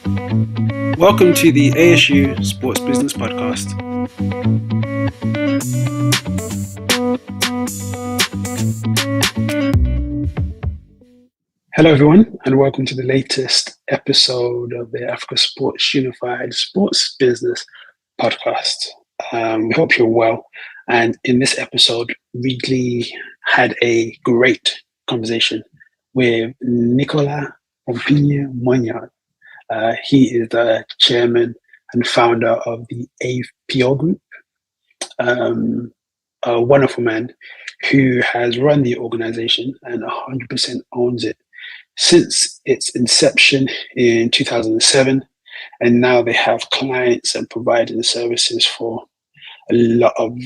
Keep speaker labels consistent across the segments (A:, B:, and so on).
A: Welcome to the ASU Sports Business Podcast. Hello, everyone, and welcome to the latest episode of the Africa Sports Unified Sports Business Podcast. We hope you're well. And in this episode, Ridley had a great conversation with Nicolas Pompigne-Mognard. He is the chairman and founder of the APO group, a wonderful man who has run the organization and 100% owns it since its inception in 2007. And now they have clients and providing services for a lot of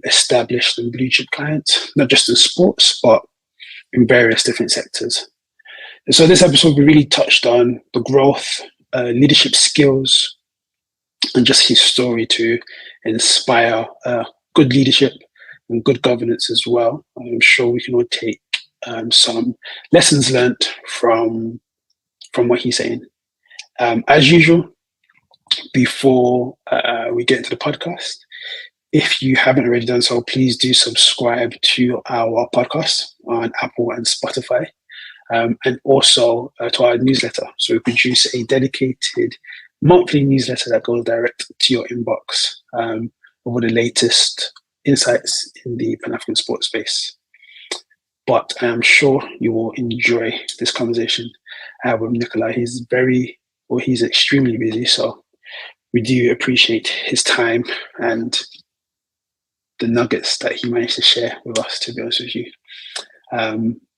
A: established and blue chip clients, not just in sports, but in various different sectors. And so this episode, we really touched on the growth, leadership skills, and just his story to inspire good leadership and good governance as well. I'm sure we can all take some lessons learned from what he's saying. As usual, before we get into the podcast, if you haven't already done so, please do subscribe to our podcast on Apple and Spotify. And also to our newsletter. So we produce a dedicated monthly newsletter that goes direct to your inbox over the latest insights in the Pan-African sports space. But I am sure you will enjoy this conversation with Nicolas. He's extremely busy, so we do appreciate his time and the nuggets that he managed to share with us, to be honest with you.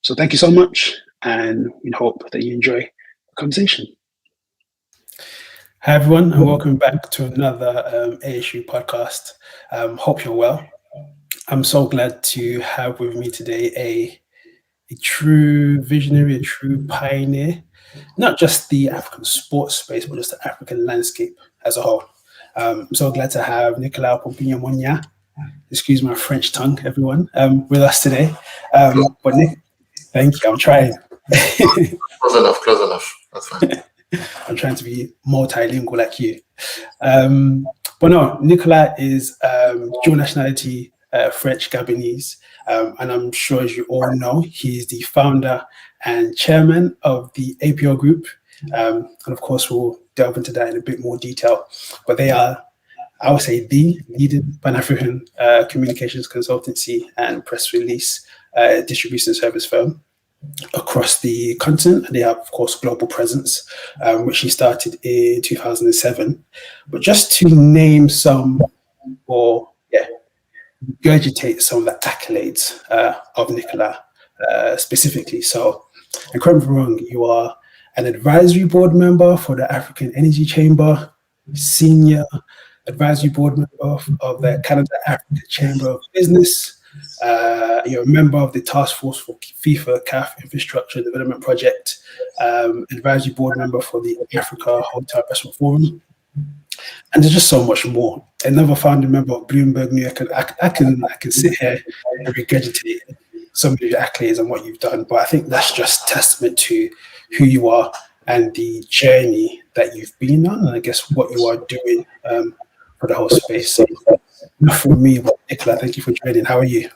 A: So thank you so much, and we hope that you enjoy the conversation. Hi, everyone, and welcome back to another ASU podcast. Hope you're well. I'm so glad to have with me today a true visionary, a true pioneer, not just the African sports space, but just the African landscape as a whole. I'm so glad to have Nicolas Pompigne-Mognard, excuse my French tongue, everyone, with us today. But Nick, thank you, I'm trying.
B: Close enough. That's fine.
A: I'm trying to be multilingual like you. But no, Nicolas is dual nationality, French Gabonese, and I'm sure, as you all know, he's the founder and chairman of the APO group. And of course, we'll delve into that in a bit more detail. But they are, I would say, the leading Pan-African communications consultancy and press release distribution service firm across the continent, and they have, of course, global presence, which he started in 2007. But just to name some, or regurgitate some of the accolades of Nicolas specifically. So, and correct me if I'm wrong, you are an advisory board member for the African Energy Chamber, senior advisory board member of the Canada Africa Chamber of Business. You're a member of the task force for FIFA CAF Infrastructure Development Project, advisory board member for the Africa Hotel Investment Forum, and there's just so much more. Another founding member of Bloomberg New York. I can sit here and regurgitate some of your accolades and what you've done, but I think that's just testament to who you are and the journey that you've been on, and I guess what you are doing for the whole space. So, enough for me, but Nicolas, thank you for joining. How are you?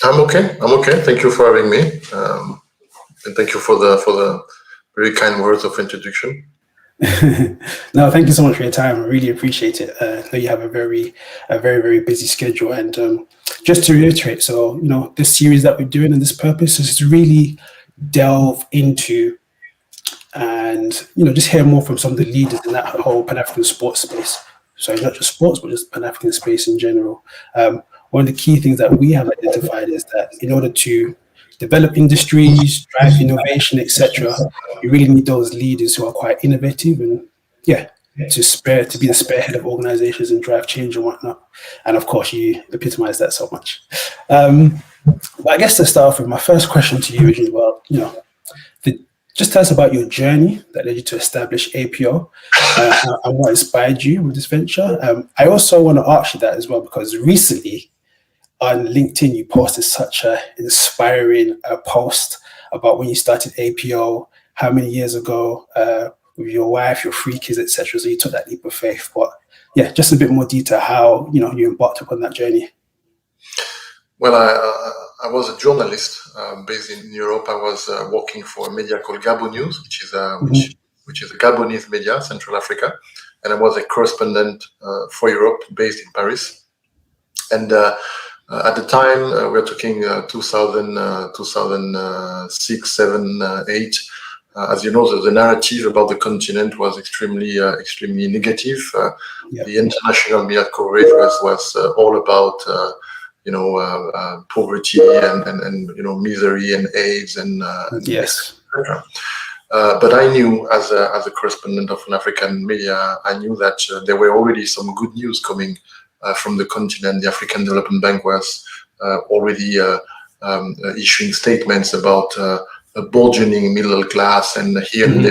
B: I'm okay. Thank you for having me, and thank you for the very kind words of introduction.
A: No, thank you so much for your time. I really appreciate it. I know you have a very, very busy schedule, and just to reiterate, so this series that we're doing and this purpose is to really delve into and just hear more from some of the leaders in that whole Pan-African sports space. So not just sports, but just Pan-African space in general. One of the key things that we have identified is that in order to develop industries, drive innovation, etc., you really need those leaders who are quite innovative and to be the spearhead of organizations and drive change and whatnot. And of course, you epitomize that so much. But I guess to start off with, my first question to you is, well, just tell us about your journey that led you to establish APO and what inspired you with this venture. I also want to ask you that as well, because recently on LinkedIn, you posted such an inspiring post about when you started APO, how many years ago, your wife, your 3 kids, etc. So you took that leap of faith. But yeah, just a bit more detail how you embarked upon that journey.
B: Well, I was a journalist based in Europe. I was working for a media called Gabon News, which is a Gabonese media, Central Africa, and I was a correspondent for Europe based in Paris. And at the time, we're talking 2006, 7, 8. As you know, the narrative about the continent was extremely negative. The international media coverage was all about poverty and misery and AIDS and
A: yes.
B: But I knew as a correspondent of an African media, I knew that there were already some good news coming from the continent. The African Development Bank was already issuing statements about a burgeoning middle class, and here and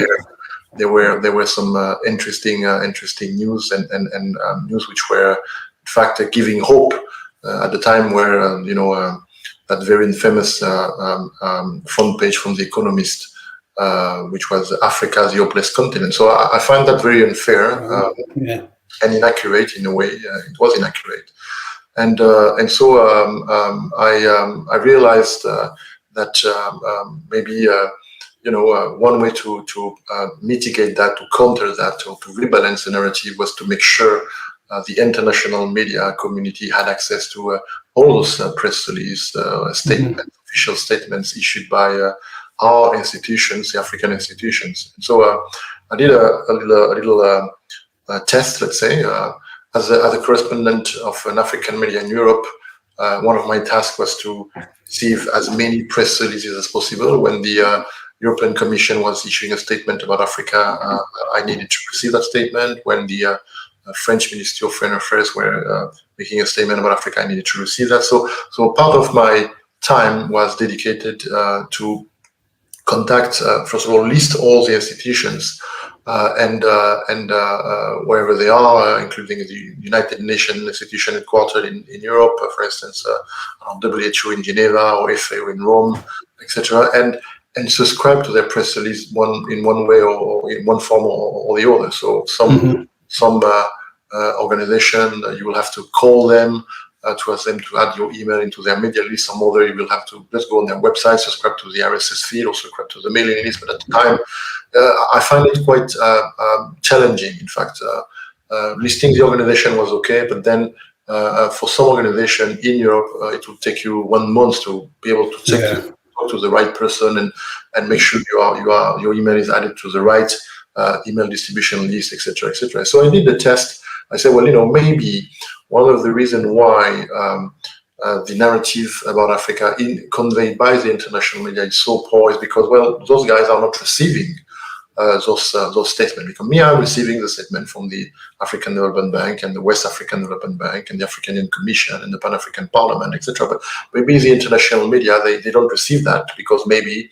B: there were some interesting news and news which were in fact giving hope at the time, where that very infamous front page from The Economist, which was Africa's the hopeless continent. So I find that very unfair and inaccurate in a way. It was inaccurate, and so I realized that maybe one way to mitigate that, to counter that, or to rebalance the narrative was to make sure the international media community had access to all those press releases, statements, official statements issued by our institutions, the African institutions. And so I did a little test, let's say, as a correspondent of an African media in Europe. One of my tasks was to receive as many press releases as possible. When the European Commission was issuing a statement about Africa, I needed to receive that statement. When the French Ministry of Foreign Affairs were making a statement about Africa, I needed to receive that. So part of my time was dedicated to contact, first of all, list all the institutions and wherever they are, including the United Nations institution headquartered in Europe, for instance, WHO in Geneva or FAO in Rome, etc., and subscribe to their press release in one way or in one form or the other. So some organization, you will have to call them to ask them to add your email into their media list. Some other, you will have to just go on their website, subscribe to the RSS feed, or subscribe to the mailing list. But at the time, I find it quite challenging. In fact, listing the organization was okay, but then for some organization in Europe, it will take you 1 month to be able to talk to the right person and make sure your email is added to the right email distribution list, etc., etc. So I did the test. I said, well, maybe one of the reasons why the narrative about Africa conveyed by the international media is so poor is because, well, those guys are not receiving those statements. Because me, I'm receiving the statement from the African Development Bank and the West African Development Bank and the African Union Commission and the Pan-African Parliament, etc. But maybe the international media, they don't receive that because maybe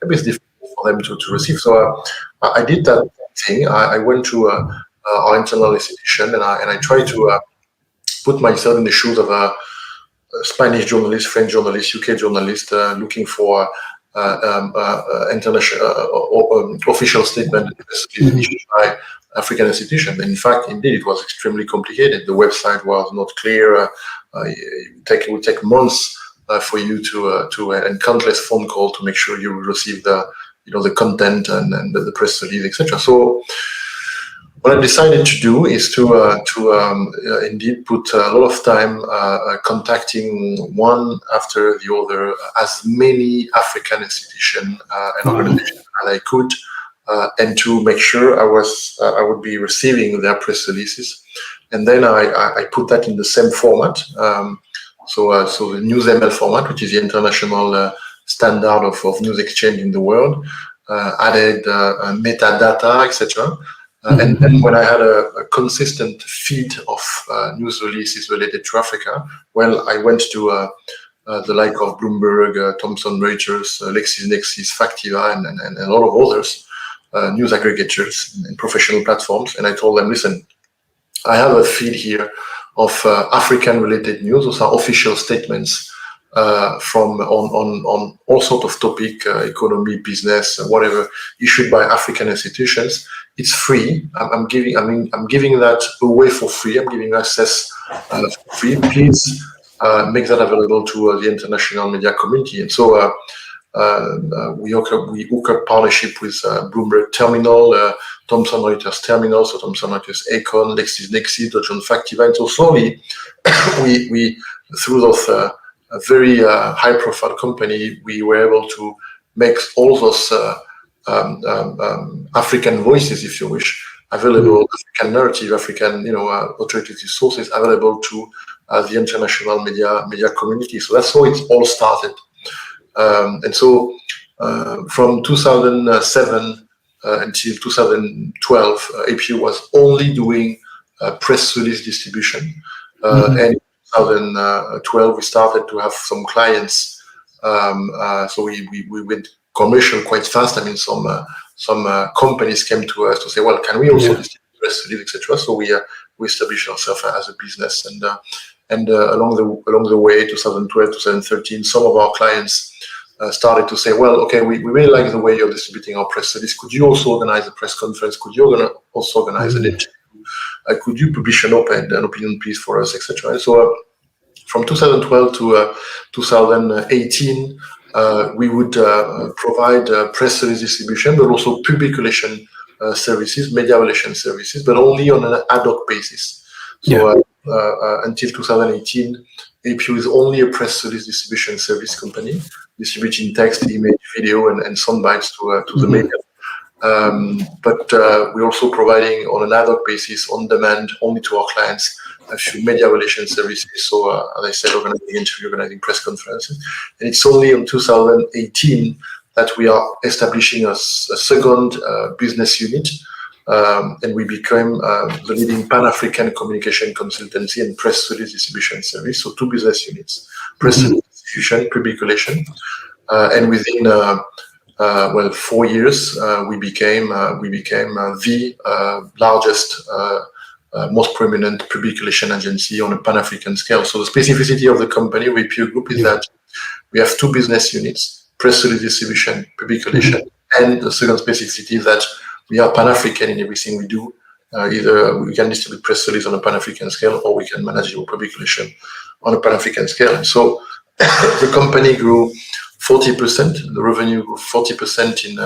B: it's difficult for them to receive. So I did that thing. I went to our internal institution and I tried to put myself in the shoes of a Spanish journalist, French journalist, UK journalist, looking for international official statement issued by African institutions. And in fact, indeed, it was extremely complicated. The website was not clear. It would take months for you to and countless phone calls to make sure you receive the content and the press release, etc. So what I decided to do is to indeed put a lot of time contacting one after the other as many African institutions and organizations as I could, and to make sure I would be receiving their press releases, and then I put that in the same format. So the NewsML format, which is the international standard of news exchange in the world, added metadata, etc. And then when I had a consistent feed of news releases related to Africa, well, I went to the like of Bloomberg, Thomson Reuters, LexisNexis, Factiva, and a lot of others, news aggregators and professional platforms. And I told them, listen, I have a feed here of African-related news. Those are official statements from on all sorts of topic, economy, business, whatever, issued by African institutions. it's free. I'm giving that away for free. I'm giving access for free. Please make that available to the international media community. And so we hook up partnership with Bloomberg Terminal, Thomson Reuters Terminal, so Thomson Reuters Econ, LexisNexis, Deutschland Factiva. And so slowly, we through those very high-profile company, we were able to make all those African voices, if you wish, available, African narrative, African authoritative sources available to the international media community. So that's how it all started. And so from 2007 until 2012, APO was only doing press release distribution. And in 2012, we started to have some clients. So we went commercial quite fast. I mean, some companies came to us to say, well, can we also distribute press release, etc. So we established ourselves as a business, and along the way, 2012, 2013, some of our clients started to say, well, okay, we really like the way you're distributing our press release. Could you also organize a press conference? Could you also organize an interview? Could you publish an opinion piece for us, etc. And so from 2012 to 2018, we would provide press release distribution, but also public relation services, media relation services, but only on an ad hoc basis. So until 2018, APO is only a press release distribution service company, distributing text, image, video, and sound bites to the media. But we're also providing on an ad hoc basis, on demand, only to our clients, a few media relation services. So as I said, organizing interview, organizing press conferences. And it's only in 2018 that we are establishing a second business unit. And we became the leading Pan-African communication consultancy and press release distribution service. So two business units, press release distribution, public relation. And within 4 years, we became the largest, most prominent public relation agency on a Pan-African scale. So the specificity of the company, APO Group, is that we have two business units, press release distribution, public relation, and the second specificity is that we are Pan-African in everything we do. Either we can distribute press release on a Pan-African scale, or we can manage our public relation on a Pan-African scale. And so the company grew 40%. The revenue grew 40% in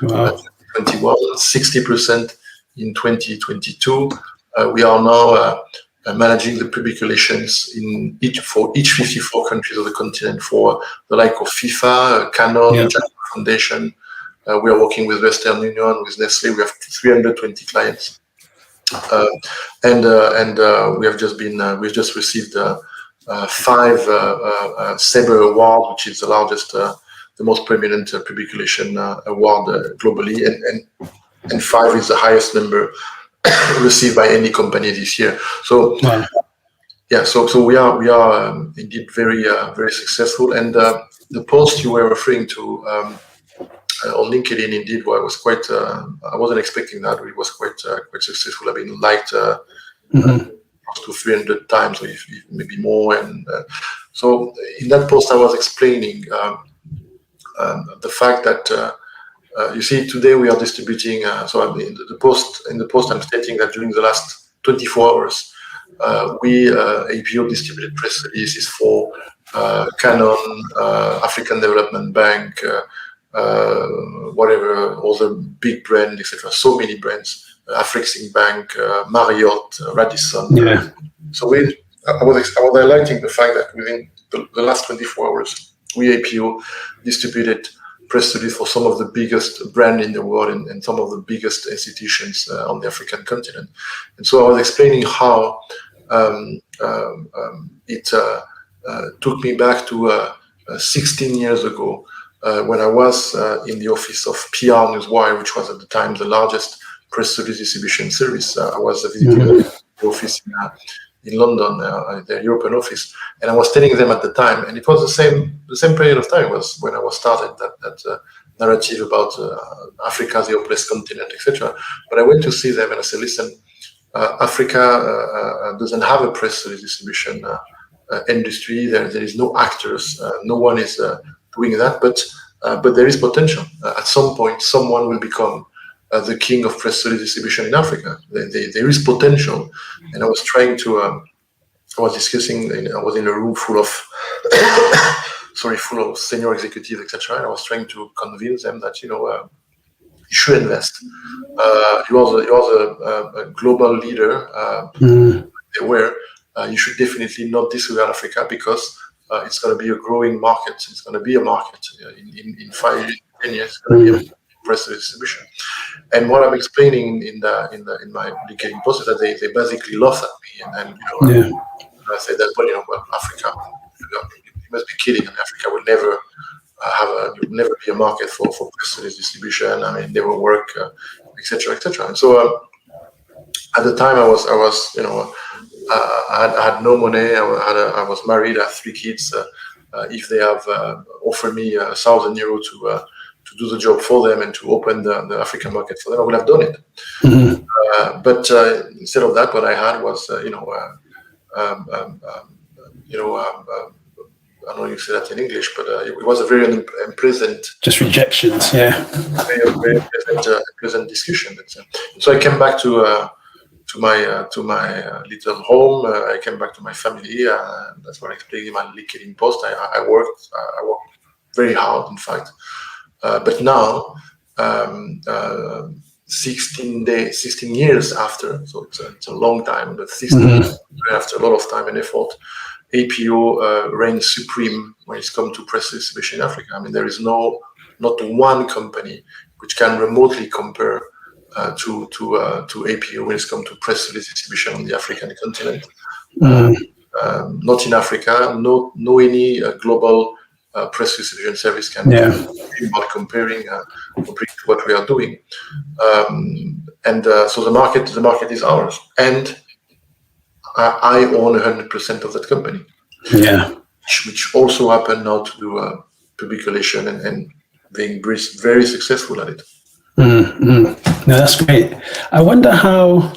B: 2021, 60% in 2022. We are now managing the public relations for each 54 countries of the continent for the like of FIFA, Canon, Japan Foundation. We are working with Western Union, with Nestle. We have 320 clients, and we've just received 5 Sabre Award, which is the largest, the most prominent public relation award globally, and 5 is the highest number received by any company this year. So so we are indeed very successful. And the post you were referring to on LinkedIn, indeed, I was quite. I wasn't expecting that. It was quite successful. I've been liked close to 300 times, or if maybe more. And so in that post, I was explaining the fact that you see today we are distributing. So in the post, I'm stating that during the last 24 hours, we APO distributed press releases for Canon, African Development Bank. Whatever, all the big brands, etc. So many brands, Afrexim Bank, Marriott, Radisson. So I was highlighting the fact that within the last 24 hours, we APO distributed press release for some of the biggest brands in the world and some of the biggest institutions on the African continent. And so I was explaining how it took me back to 16 years ago. When I was in the office of PR Newswire, which was at the time the largest press release distribution service, I was visiting the office in London, their European office, and I was telling them at the time, and it was the same period of time was when I was started that narrative about Africa, the hopeless continent, etc. But I went to see them and I said, listen, Africa doesn't have a press release distribution industry. There is no actors. No one is doing that, but there is potential. At some point, someone will become the king of press release distribution in Africa. There is potential, and I was trying to. I was discussing. I was in a room full of, full of senior executives, etc. And I was trying to convince them that you should invest. You are a global leader. Where you should definitely not disregard Africa because it's going to be a growing market. It's going to be a market in 5 years, 10 years. It's going to be a press distribution. And what I'm explaining in my dedicating post is that they basically laugh at me and I say that Africa, you must be kidding, and Africa will never never be a market for press release distribution. I mean, never work, etc., etc. And so at the time, I was I had no money. I was married. I had 3 kids. If they have offered me €1,000 to do the job for them and to open the African market for them, I would have done it. Mm-hmm. But instead of that, what I had was I don't know if you say that in English, but it was a very unpleasant.
A: Just rejections, yeah.
B: Very unpleasant discussion. So I came back to my little home. I came back to my family. That's what I explained in my LinkedIn post. I worked very hard, in fact. But now, 16 years after, so it's a long time. But 16 years after a lot of time and effort, APO reigns supreme when it comes to press distribution in Africa. I mean, there is not one company which can remotely compare to APO when it comes to press release distribution on the African continent. Not in Africa, no any global press distribution service can be about comparing to what we are doing. So the market is ours, and I own 100% of that company. Yeah, which also happened now to do public relation and being very successful at it.
A: No, that's great. I wonder how,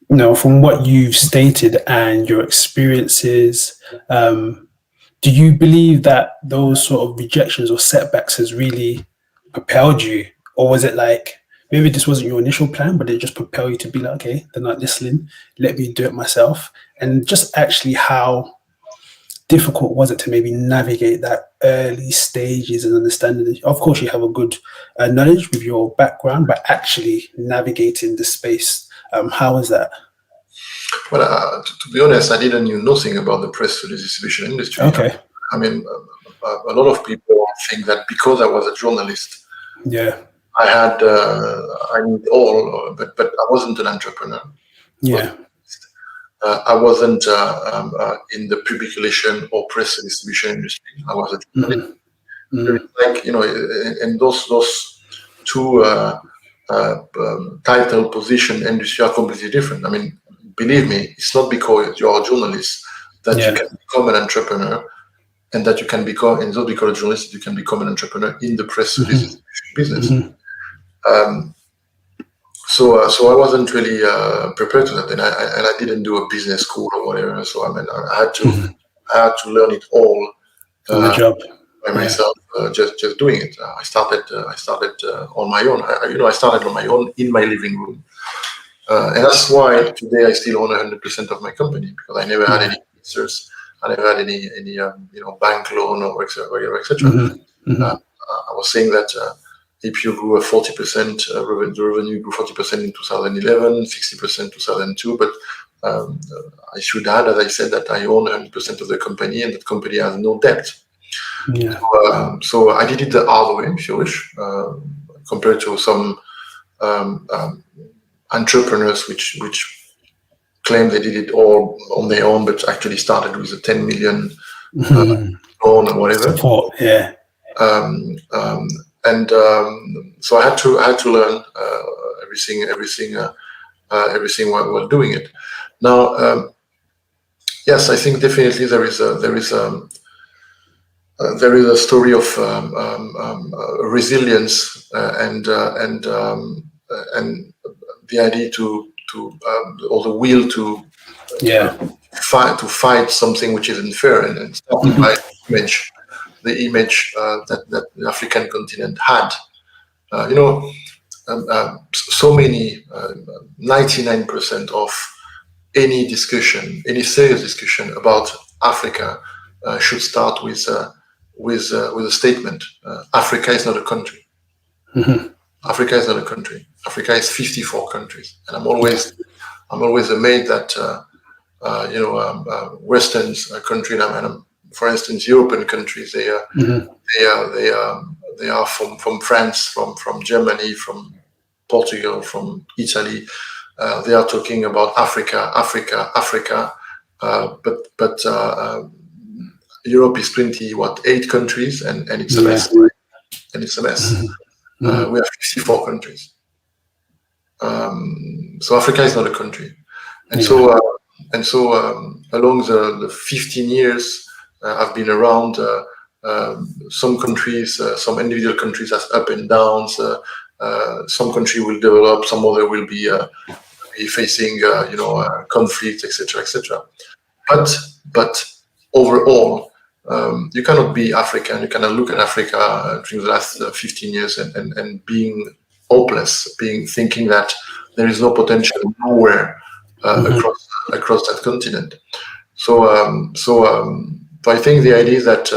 A: from what you've stated and your experiences, do you believe that those sort of rejections or setbacks has really propelled you? Or was it like, maybe this wasn't your initial plan, but it just propelled you to be like, okay, they're not listening, let me do it myself? And just actually how difficult was it to maybe navigate that early stages and understanding? Of course, you have a good knowledge with your background, but actually navigating the space, how was that?
B: Well, to be honest, I didn't know nothing about the press release distribution industry.
A: Okay.
B: I mean, a lot of people think that because I was a journalist, I knew all, but I wasn't an entrepreneur.
A: Yeah.
B: I wasn't in the public relation or press distribution industry. I was a journalist. Like, and those two title position industry are completely different. I mean, believe me, it's not because you are a journalist that you can become an entrepreneur, and that you can become, and not because a journalist, you can become an entrepreneur in the press release business. So I wasn't really prepared to that, and I didn't do a business school or whatever. So I mean, I had to learn it all
A: on the job
B: by myself, just doing it. I started on my own. I started on my own in my living room, and that's why today I still own 100% of my company, because I never had any investors. I never had any bank loan or etc. I was saying that APO grew 40%. The revenue grew 40% in 2011, 60% 2002. But I should add, as I said, that I own 100% of the company, and that company has no debt. Yeah. So I did it the hard way, if you wish, compared to some entrepreneurs which claim they did it all on their own, but actually started with a 10 million loan or whatever.
A: Support, yeah.
B: So I had to learn everything while doing it. Now, yes, I think definitely there is a story of resilience and the idea or the will to fight something which is unfair, and starting by the image that the African continent had. so many 99% of any discussion, any serious discussion about Africa should start with a statement. Africa is not a country.
A: Mm-hmm.
B: Africa is not a country. Africa is 54 countries, and I'm always amazed that Western countries, and for instance, European countries, they are from France, from Germany, from Portugal, from Italy. They are talking about Africa, but Europe is 8 countries, and it's a mess. And it's a mess. We have 54 countries. So Africa is not a country, and so along the 15 years I've been around, some countries, some individual countries has up and downs. Some country will develop, some other will be facing conflict, etc. But overall, you cannot be African. You cannot look at Africa during the last 15 years and being hopeless, thinking that there is no potential nowhere across that continent. So I think the idea is that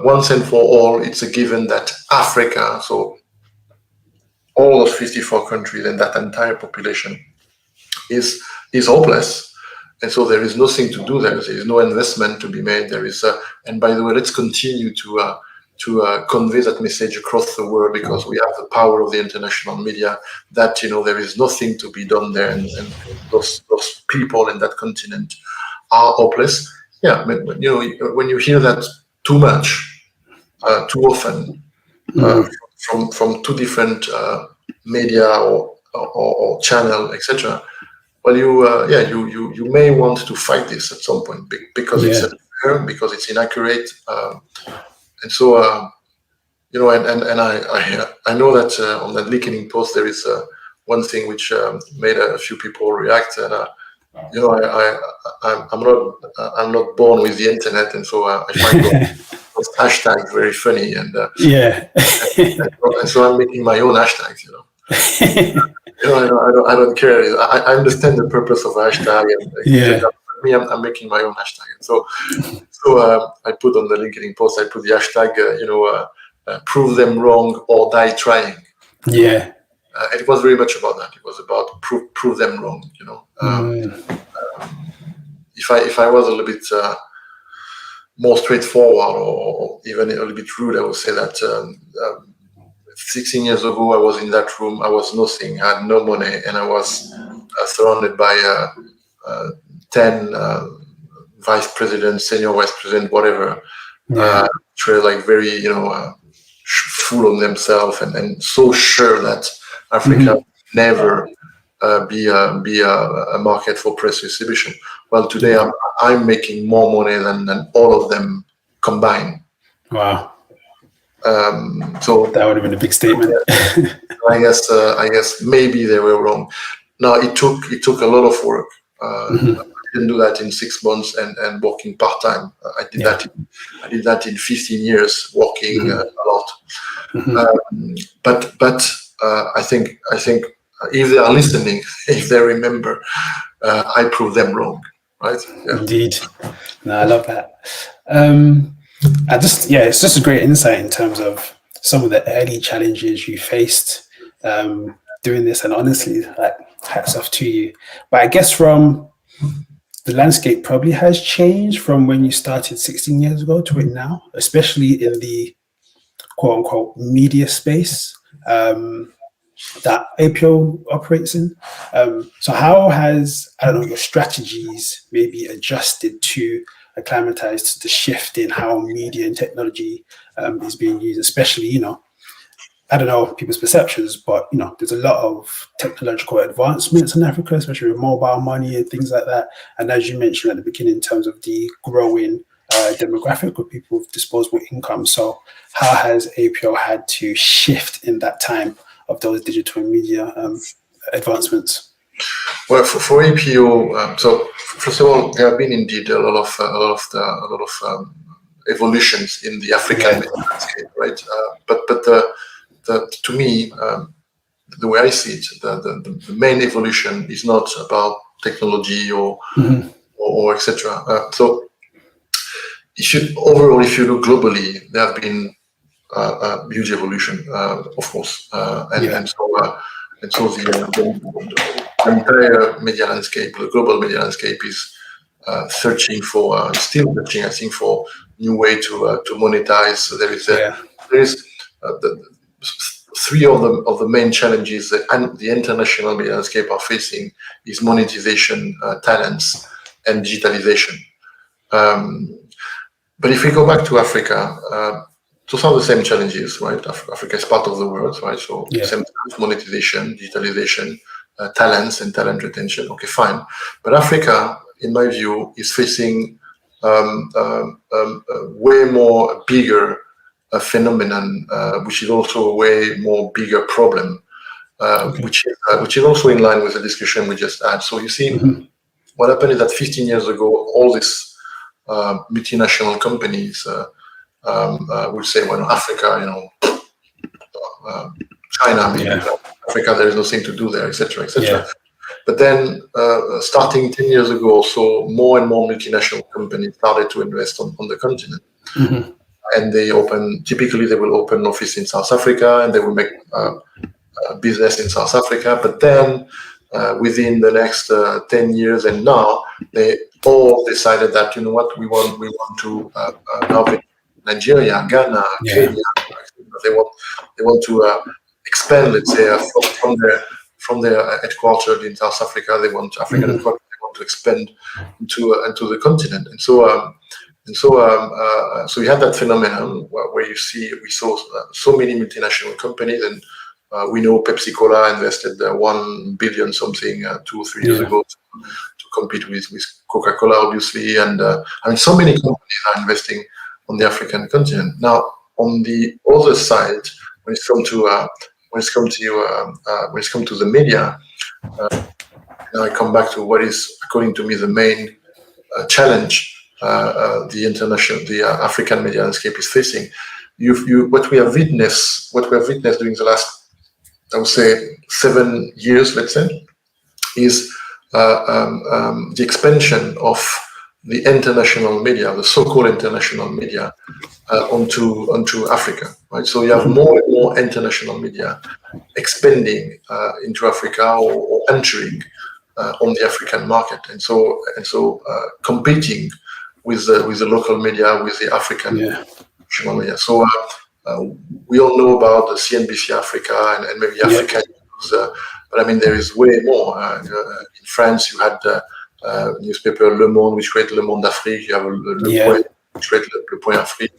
B: once and for all, it's a given that Africa, so all those 54 countries and that entire population, is hopeless. And so there is nothing to do there. There is no investment to be made. There is, and by the way, let's continue to convey that message across the world, because we have the power of the international media that there is nothing to be done there, and those people in that continent are hopeless. Yeah, when you hear that too much, too often, from two different media or channel, etc. Well, you may want to fight this at some point, because it's unfair, because it's inaccurate, and so and I know that on that LinkedIn post there is one thing which made a few people react, and I'm not born with the internet, and so I find those hashtags very funny, and and so I'm making my own hashtags, I don't care. I understand the purpose of a hashtag, and for me, I'm making my own hashtag. So I put on the LinkedIn post, I put the hashtag, prove them wrong or die trying.
A: Yeah.
B: It was very much about that. It was about prove them wrong. If I was a little bit more straightforward, or even a little bit rude, I would say that 16 years ago, I was in that room. I was nothing. I had no money, and I was surrounded by 10 vice presidents, senior vice president, whatever. Which were like very, full of themselves, and so sure that Africa never be a market for press distribution. Well, today I'm making more money than all of them combined.
A: Wow.
B: So
A: that would have been a big statement.
B: I guess maybe they were wrong. Now it took a lot of work. I didn't do that in 6 months and working part time. I did that in 15 years, working a lot. But I think if they are listening, if they remember, I prove them wrong, right? Yeah.
A: Indeed. No, I love that. It's just a great insight in terms of some of the early challenges you faced doing this, and honestly, like, hats off to you. But I guess from the landscape probably has changed from when you started 16 years ago to it now, especially in the quote unquote media space that APO operates in. So how has, your strategies maybe adjusted to acclimatize to the shift in how media and technology is being used, especially, people's perceptions, but, there's a lot of technological advancements in Africa, especially with mobile money and things like that. And as you mentioned at the beginning, in terms of the growing demographic of people with disposable income. So how has APO had to shift in that time of those digital media advancements?
B: Well, for APO, so first of all, there have been indeed a lot of evolutions in the African landscape, right? But to me, the way I see it, the main evolution is not about technology or etc. So if you look globally, there have been a huge evolution, of course, and so the entire media landscape, the global media landscape, is still searching, I think, for new way to monetize. So there is three of the main challenges that the international media landscape are facing is monetization, talents, and digitalization. But if we go back to Africa, those are the same challenges, right? Africa is part of the world, right? So same monetization, digitalization, talents, and talent retention. Okay, fine. But Africa, in my view, is facing way more bigger phenomenon, which is also a way more bigger problem, which is also in line with the discussion we just had. So you see, what happened is that 15 years ago, all these multinational companies would say, well, Africa, China, maybe Africa, there is nothing to do there, etc., etc. But then, starting 10 years ago or so, more and more multinational companies started to invest on the continent. And typically they will open an office in South Africa, and they will make business in South Africa. But then, within the next 10 years and now, they all decided that, we want to now Nigeria, Ghana, Kenya. They want to expand, let's say, from their headquarters in South Africa. They want African headquarters. They want to expand into the continent. And so we had that phenomenon where we saw so many multinational companies, and we know Pepsi Cola invested $1 billion something 2 or 3 years ago to compete with Coca-Cola, obviously, and so many companies are investing on the African continent. Now, on the other side, when it comes to the media, now I come back to what is, according to me, the main challenge the African media landscape is facing. What we have witnessed during the last, I would say, 7 years, let's say, is the expansion of the international media, the so-called international media, onto Africa, right? So you have more and more international media expanding into Africa or entering on the African market, and so competing with the local media, with the African national media. So we all know about the CNBC Africa and maybe Africa News, but there is way more. In France, you had newspaper Le Monde, which created Le Monde d'Afrique. You have Le Point, which created Le Point Afrique.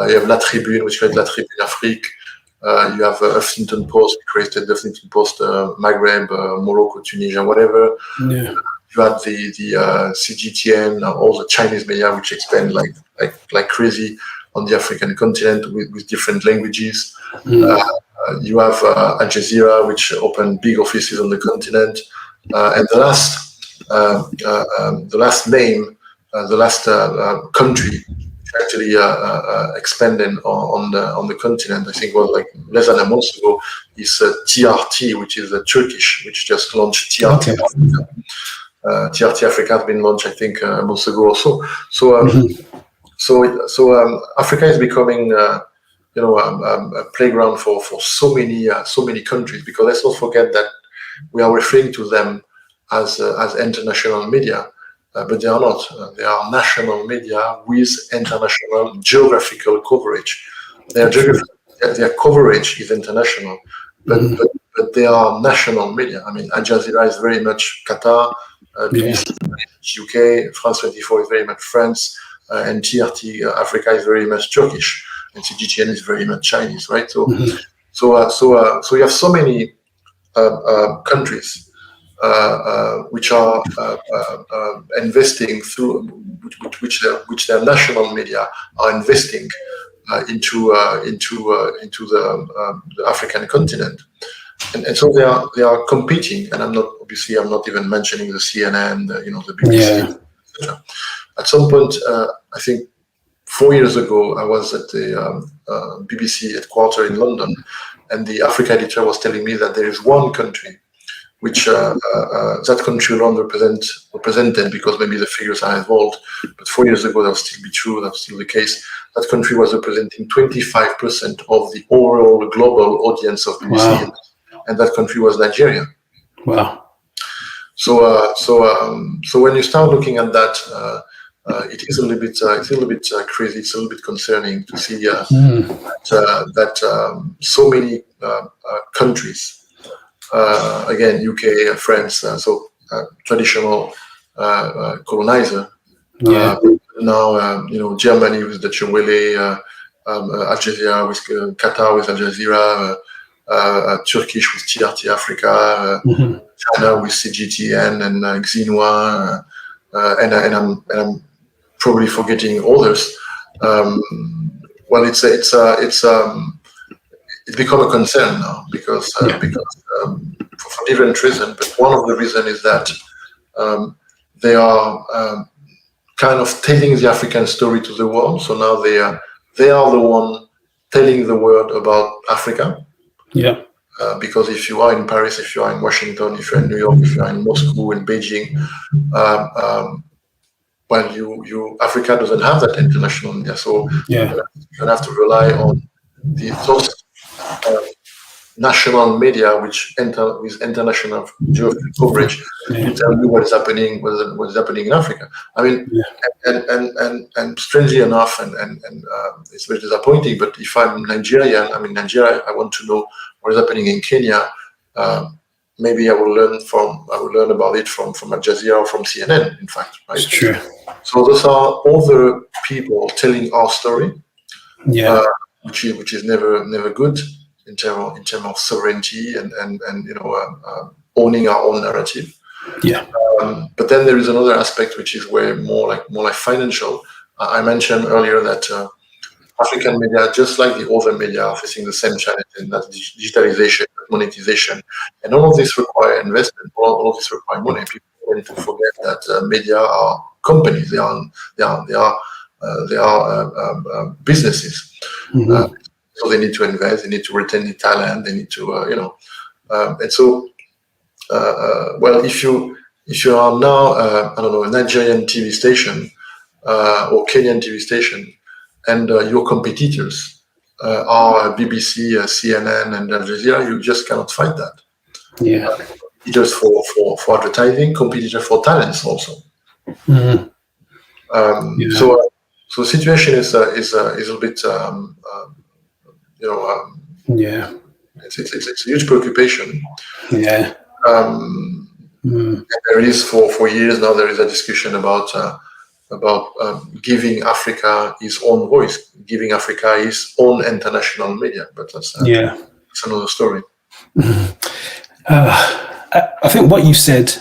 B: You have La Tribune, which created La Tribune Afrique. You have Huffington Post, which created the Huffington Post Maghreb, Morocco, Tunisia, whatever. You had the CGTN, all the Chinese media, which expand like crazy on the African continent with different languages. You have Al Jazeera, which opened big offices on the continent. And the last country actually expanding on the continent, I think was like less than a month ago, is TRT, which is Turkish, which just launched TRT Africa. TRT Africa has been launched, I think, a month ago or so. So Africa is becoming a playground for so many countries, because let's not forget that we are referring to them as international media, but they are not. They are national media with international geographical coverage. Their coverage is international, but they are national media. Al Jazeera is very much Qatar, BBC UK, France 24 is very much France, and TRT Africa is very much Turkish, and CGTN is very much Chinese, right? So you have so many countries which are investing through which their national media are investing into the African continent, and so they are competing. And I'm not even mentioning the CNN, the BBC, etc. At some point, I think 4 years ago, I was at the BBC headquarters in London, and the Africa editor was telling me that there is one country which that country alone represented, because maybe the figures are evolved, but 4 years ago that will still be true, that's still the case. That country was representing 25% of the overall global audience of BBC,
A: Wow.
B: and that country was Nigeria.
A: Wow.
B: So when you start looking at that, it is a little bit crazy. It's a little bit concerning to see that so many countries. Again, UK, France, so traditional colonizer.
A: Yeah.
B: Now, Germany with the Welle, Al Jazeera with Qatar with Al Jazeera, Turkish with TRT Africa, China with CGTN and Xinhua, and I'm probably forgetting others. Well, it's become a concern now because for different reasons. But one of the reasons is that they are kind of telling the African story to the world. So now they are the one telling the world about Africa.
A: Yeah.
B: Because if you are in Paris, if you are in Washington, if you're in New York, if you are in Moscow and Beijing, well, Africa doesn't have that international media, so you have to rely on those national media, with international geographical coverage, to tell you what is happening in Africa. I mean, and strangely enough, and it's very disappointing. But if I'm Nigerian, I'm in Nigeria, I want to know what is happening in Kenya. Maybe I will learn about it from Al Jazeera or from CNN. In fact, right?
A: It's true.
B: So those are other people telling our story, which is never good in terms of sovereignty and owning our own narrative.
A: Yeah.
B: But then there is another aspect which is more like financial. I mentioned earlier that African media, just like the other media, are facing the same challenge, and that's digitalization, monetization, and all of this require investment. All of this require money. People tend to forget that media are companies. They are businesses. So they need to invest. They need to retain the talent. They need to and so well, if you are now I don't know, a Nigerian TV station or Kenyan TV station, and your competitors are BBC, CNN, and Al Jazeera, you just cannot fight that.
A: Yeah.
B: Competitors for advertising, competitors for talents also. So the situation is a bit it's a huge preoccupation.
A: Yeah.
B: And there is for years now there is a discussion about giving Africa its own voice, giving Africa its own international media. But that's another story.
A: I think what you said,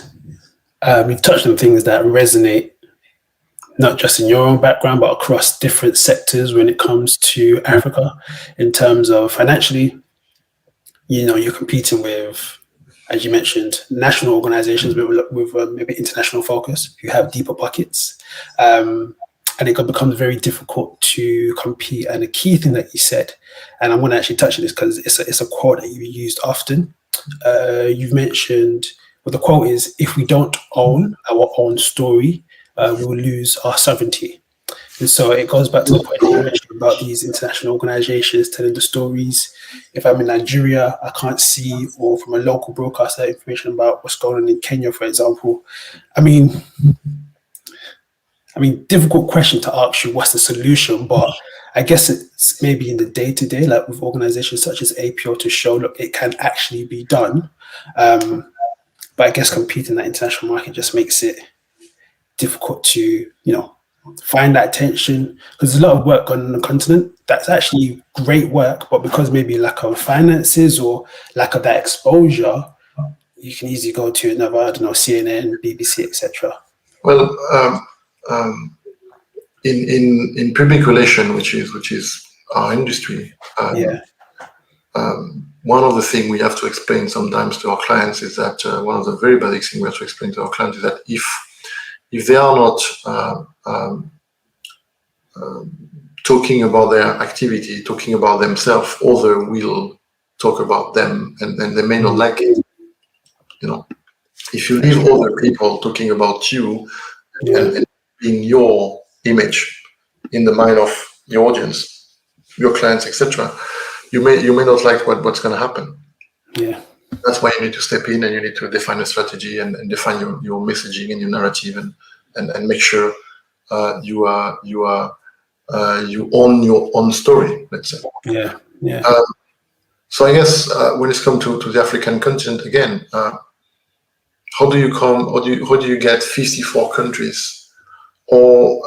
A: you've touched on things that resonate, not just in your own background, but across different sectors when it comes to Africa. In terms of financially, you're competing with, as you mentioned, national organizations with maybe international focus who have deeper pockets. And it becomes very difficult to compete. And the key thing that you said, and I'm going to actually touch on this because it's a quote that you used often. You've mentioned, well, the quote is, if we don't own our own story, we will lose our sovereignty. And so it goes back to the point that you mentioned about these international organizations telling the stories. If I'm in Nigeria, I can't see, or from a local broadcaster, information about what's going on in Kenya, for example. I mean, difficult question to ask you what's the solution, but I guess it's maybe in the day-to-day, like with organizations such as APO, to show, look, it can actually be done. But I guess competing in that international market just makes it difficult to, find that tension, because there's a lot of work on the continent that's actually great work, but because maybe lack of finances or lack of that exposure, you can easily go to another, I don't know, CNN, BBC, etc.
B: Well, in public relation, which is our industry, one of the things we have to explain sometimes to our clients is that one of the very basic things we have to explain to our clients is that if they are not talking about their activity, talking about themselves, others will talk about them, and they may not like it. If you leave other people talking about you and being your image in the mind of your audience, your clients, etc., you may not like what's going to happen.
A: Yeah.
B: That's why you need to step in, and you need to define a strategy and define your messaging and your narrative, and make sure you own your own story, let's say.
A: Yeah. Yeah.
B: So I guess when it's come to the African continent again, how do you get 54 countries or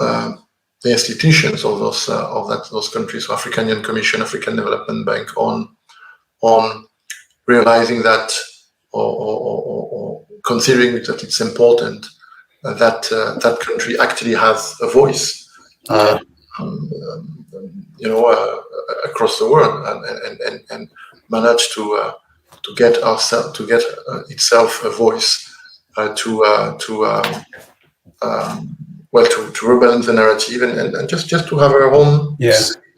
B: the institutions of those countries, so African Union Commission, African Development Bank, on realizing that or considering that it's important that that country actually has a voice, across the world, and manage to get itself a voice to rebalance the narrative and just to have our own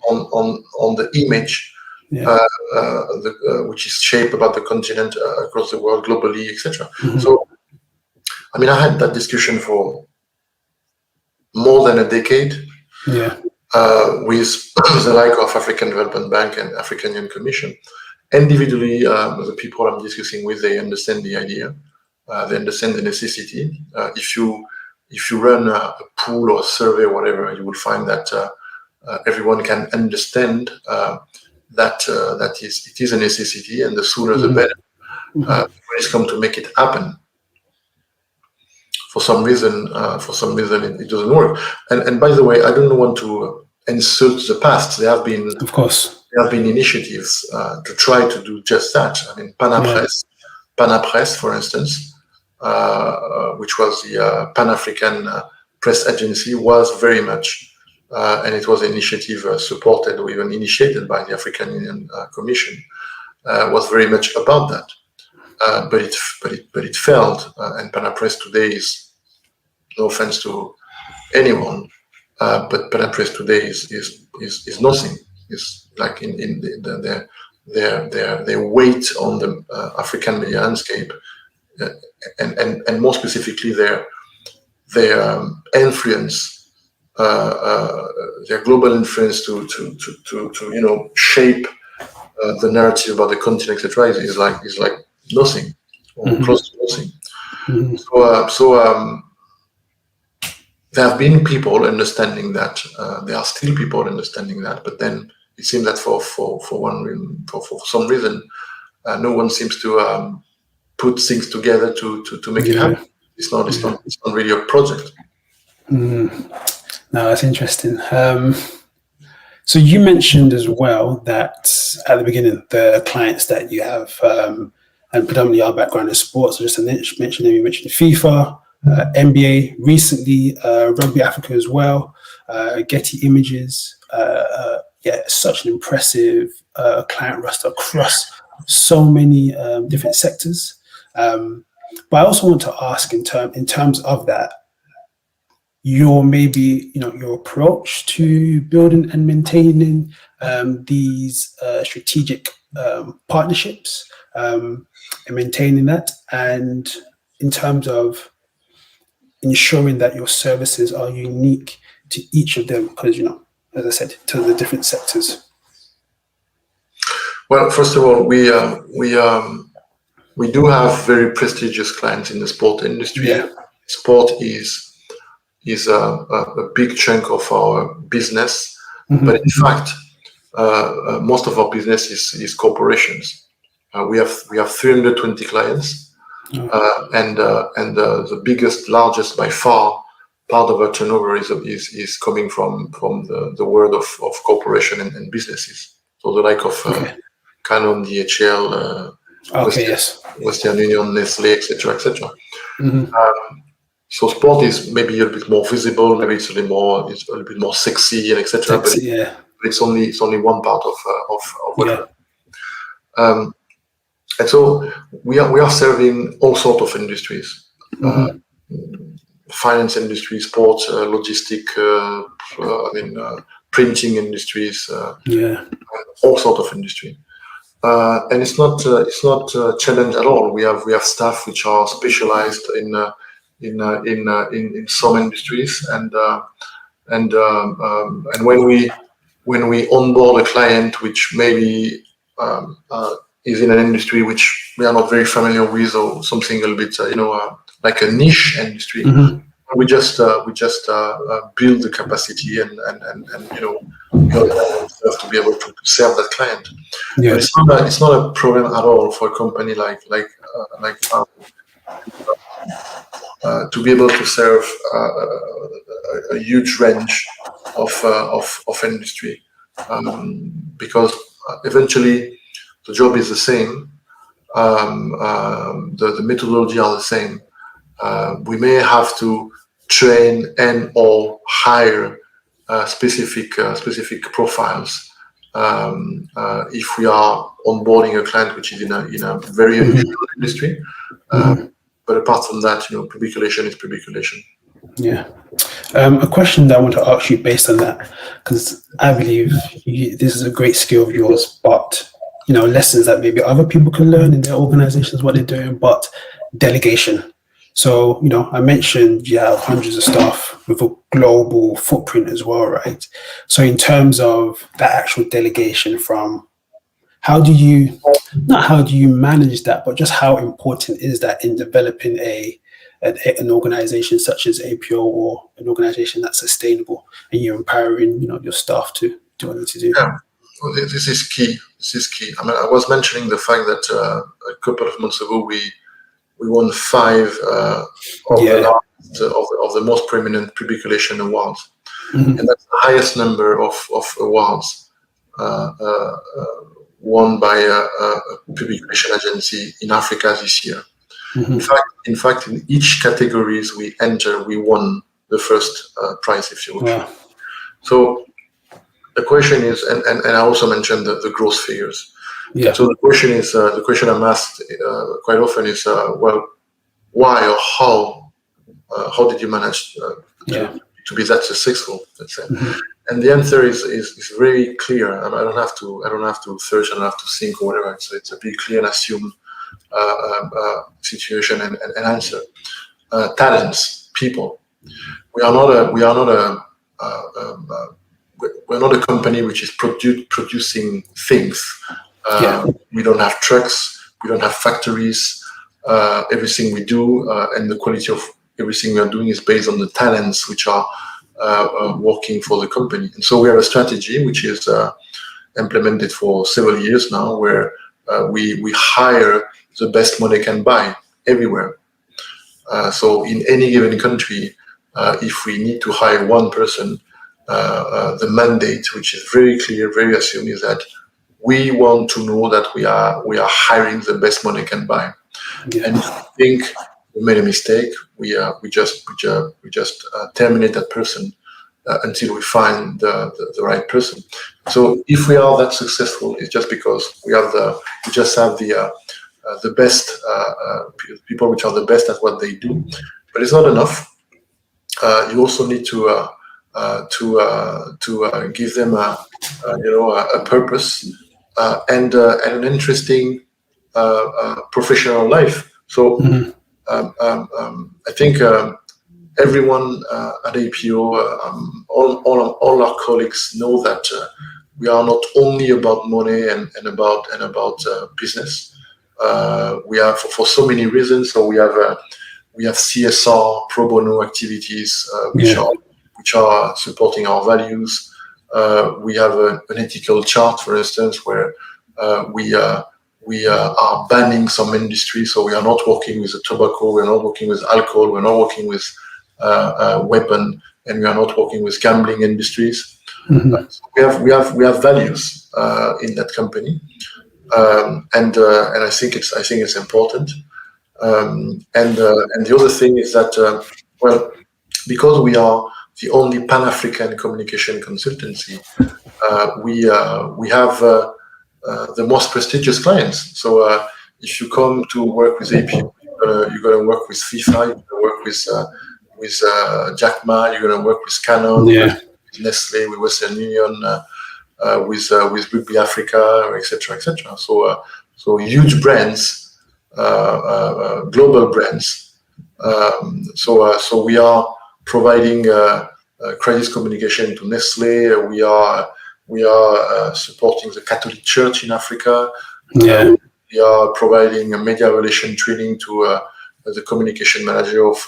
B: on the image. Which is shaped about the continent across the world, globally, etc. So, I mean, I had that discussion for more than a decade with the like of African Development Bank and African Union Commission. Individually, the people I'm discussing with, they understand the idea, they understand the necessity. If you run a pool or a survey or whatever, you will find that everyone can understand that it is a necessity, and the sooner the better. When it's come to make it happen, for some reason it doesn't work. And by the way, I don't want to insult the past. There have been, of course, initiatives to try to do just that. I mean, Pana-Press, for instance, which was the Pan-African press agency, was very much. And it was an initiative supported or even initiated by the African Union Commission, was very much about that. But it failed, and Pana-Press today is, no offense to anyone, but Pana-Press today is nothing. It's like in their weight on the African media landscape, and more specifically their influence. Their global influence to shape the narrative about the continent, etc., is like nothing, or close to nothing. So there have been people understanding that. There are still people understanding that, but then it seems that for some reason, no one seems to put things together to make it happen. It's not really a project.
A: No, that's interesting. So you mentioned as well that at the beginning, the clients that you have, and predominantly our background is sports. So just to mention them, you mentioned FIFA, NBA, recently Rugby Africa as well, Getty Images. Such an impressive client roster across so many different sectors. But I also want to ask in terms of that, your approach to building and maintaining these strategic partnerships, and maintaining that, and in terms of ensuring that your services are unique to each of them, because as I said, to the different sectors.
B: Well, first of all, we do have very prestigious clients in the sport industry. Sport is a big chunk of our business, but in fact, most of our business is corporations. We have 320 clients, and the largest by far part of our turnover is coming from the world of corporation and businesses. So the like of Canon, DHL, Western Union, Nestle, etc. So sport is maybe a little bit more visible, maybe it's a little bit more sexy and etc. But it's only one part of what. And so we are serving all sorts of industries, finance industry, sports, logistic, printing industries, all sorts of industry. and it's not a challenge at all. We have staff which are specialized in some industries, and when we onboard a client which maybe is in an industry which we are not very familiar with, or something a little bit like a niche industry, we just build the capacity and to be able to serve that client.
A: Yeah.
B: But it's not a problem at all for a company like to be able to serve a huge range of industry, because eventually the job is the same, the methodology are the same. We may have to train and or hire specific profiles if we are onboarding a client which is in a very unusual industry. But apart from that, publication is publication.
A: Yeah. A question that I want to ask you based on that, because I believe this is a great skill of yours, but lessons that maybe other people can learn in their organizations, what they're doing, but delegation. So, I mentioned you have hundreds of staff with a global footprint as well, right? So in terms of that actual delegation, from how do you manage that, but just how important is that in developing an organization such as APO, or an organization that's sustainable, and you're empowering your staff to do what they need to do?
B: Yeah, well, this is key. I mean, I was mentioning the fact that a couple of months ago we won 5 of the most prominent publication awards, and that's the highest number of awards won by a publication agency in Africa this year. In fact, in each categories we enter, we won the first prize, if you will.
A: Wow.
B: So the question is, and I also mentioned the growth figures.
A: Yeah.
B: So the question I'm asked quite often is, well, why or how did you manage to be that successful? Let's say, and the answer is very clear. I don't have to search, I don't have to think or whatever. So it's a very clear and assumed situation and answer. Talents, people. We're not a company which is producing things. We don't have trucks. We don't have factories. Everything we do and the quality of everything we are doing is based on the talents which are working for the company. And so we have a strategy which is implemented for several years now, where we hire the best money can buy everywhere. So in any given country, if we need to hire one person, the mandate, which is very clear, very assumed, is that we want to know that we are hiring the best money can buy. Yeah. And if we think we made a mistake, we just terminate that person until we find the right person. So if we are that successful, it's just because we just have the best people which are the best at what they do. But it's not enough. You also need to give them a purpose and an interesting professional life. So I think everyone at APO, all our colleagues know that we are not only about money and about business. We have for so many reasons. So we have CSR, pro bono activities, which are supporting our values. We have an ethical chart, for instance, where we are banning some industries. So we are not working with the tobacco, we're not working with alcohol, we're not working with weapon, and we are not working with gambling industries. So we have values in that company, and I think it's important. And the other thing is that because we are the only Pan-African communication consultancy, we have the most prestigious clients. So if you come to work with APO, you're going to work with FIFA, you're going to work with Jack Ma, you're going to work with Canon, with Nestle, with Western Union, with Rugby Africa, etc., etc. So huge brands, global brands. So we are providing crisis communication to Nestlé. We are supporting the Catholic Church in Africa.
A: Yeah.
B: We are providing a media relation training to the communication manager of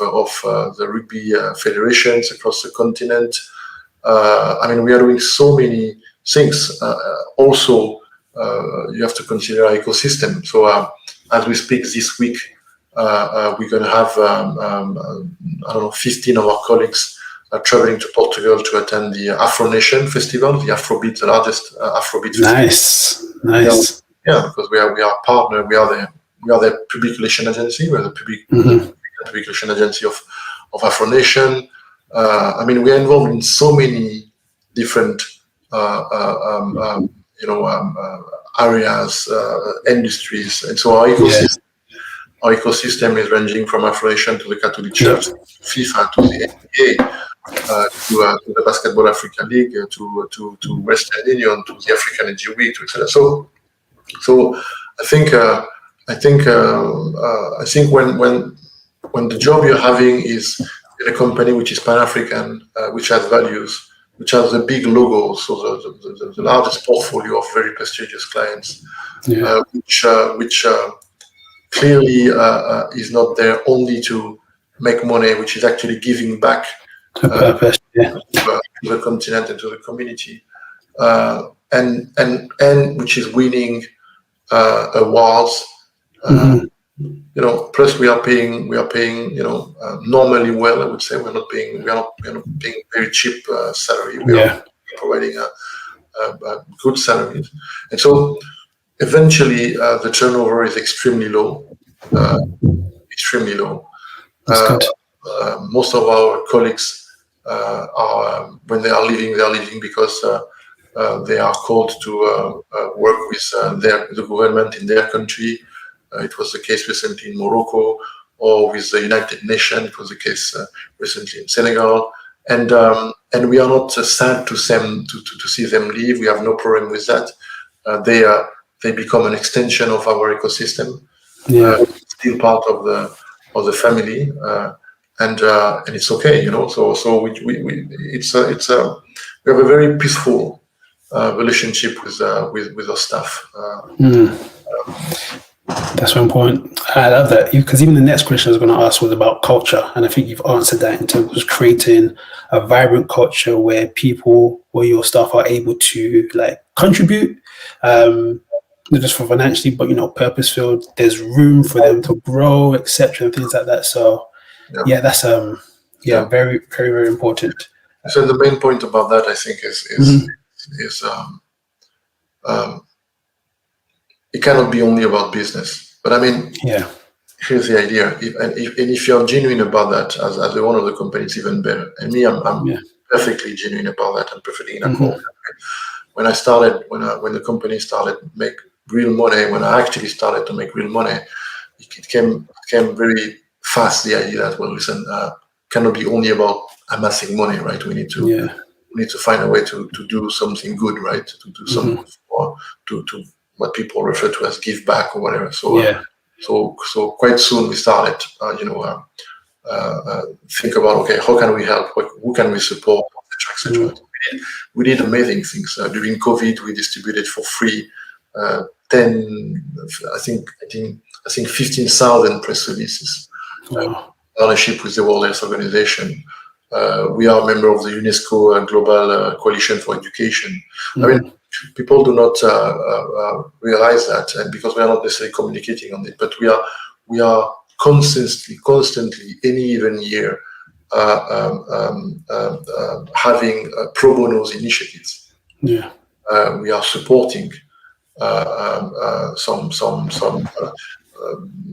B: the rugby federations across the continent. I mean, we are doing so many things. Also, you have to consider our ecosystem. So as we speak this week, we're going to have, I don't know, 15 of our colleagues traveling to Portugal to attend the Afro Nation Festival, the Afrobeat, the largest Afrobeat festival.
A: Nice.
B: Yeah, because we are partner. We are the public relation agency. We're the public relation agency of Afro Nation. I mean, we are involved in so many different areas, industries, and so our ecosystem is ranging from Afro Nation to the Catholic Church, to FIFA, to the NBA. To the Basketball Africa League, to Western Union, to the African Energy Week, etc. So I think when the job you're having is in a company which is Pan-African, which has values, which has the big logos, so the largest portfolio of very prestigious clients, which clearly is not there only to make money, which is actually giving back to the continent and to the community, and which is winning awards. Plus we are paying. Normally well. I would say we are not paying very cheap salary. We are providing a good salaries, and so eventually the turnover is extremely low. Extremely low. Most of our colleagues when they are leaving because they are called to work with the government in their country. It was the case recently in Morocco, or with the United Nations. It was the case recently in Senegal. And we are not sad to see them leave. We have no problem with that. They become an extension of our ecosystem. Still part of the family. And it's okay, So we have a very peaceful relationship with our staff.
A: That's one point. I love that, because even the next question I was going to ask was about culture, and I think you've answered that in terms of creating a vibrant culture where people or your staff are able to contribute, not just for financially, but purpose-filled. There's room for them to grow, etc., and things like that. So. Yeah, that's very, very, very important.
B: So the main point about that, I think, is it cannot be only about business. But I mean, here's the idea. If you're genuine about that, as one of the companies, even better. And me, I'm perfectly genuine about that. I'm perfectly in accord. When I started, when the company started to make real money, when I actually started to make real money, it came very fast, the idea that, well, listen, cannot be only about amassing money, right? We need to find a way to do something good, right? To do something for to what people refer to as give back or whatever. So quite soon we started, think about, okay, how can we help? Who can we support, etc. We did amazing things during COVID. We distributed for free 15,000 press releases. Partnership with the World Health Organization. We are a member of the UNESCO Global Coalition for Education. I mean, people do not realize that, and because we are not necessarily communicating on it, but we are constantly, any given year, having pro bono initiatives. We are supporting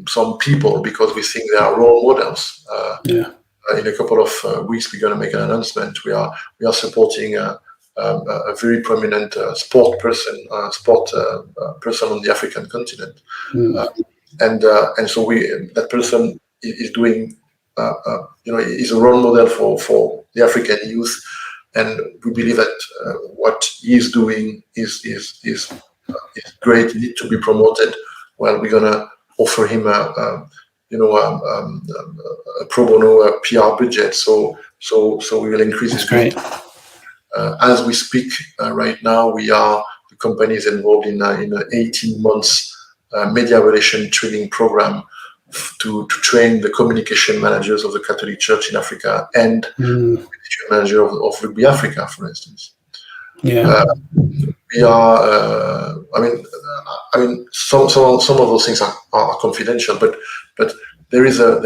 B: some people because we think they are role models. In a couple of weeks, we're going to make an announcement. We are supporting a very prominent sport person on the African continent, and so that person is doing, is a role model for the African youth, and we believe that what he is doing is great. He needs to be promoted. Well, we're gonna offer him a pro bono PR budget. So we will increase his
A: great.
B: As we speak right now, the company is involved in an 18 months media relation training program to train the communication managers of the Catholic Church in Africa and the manager of Rugby Africa, for instance.
A: Yeah.
B: We are. I mean, some of those things are confidential, but there is a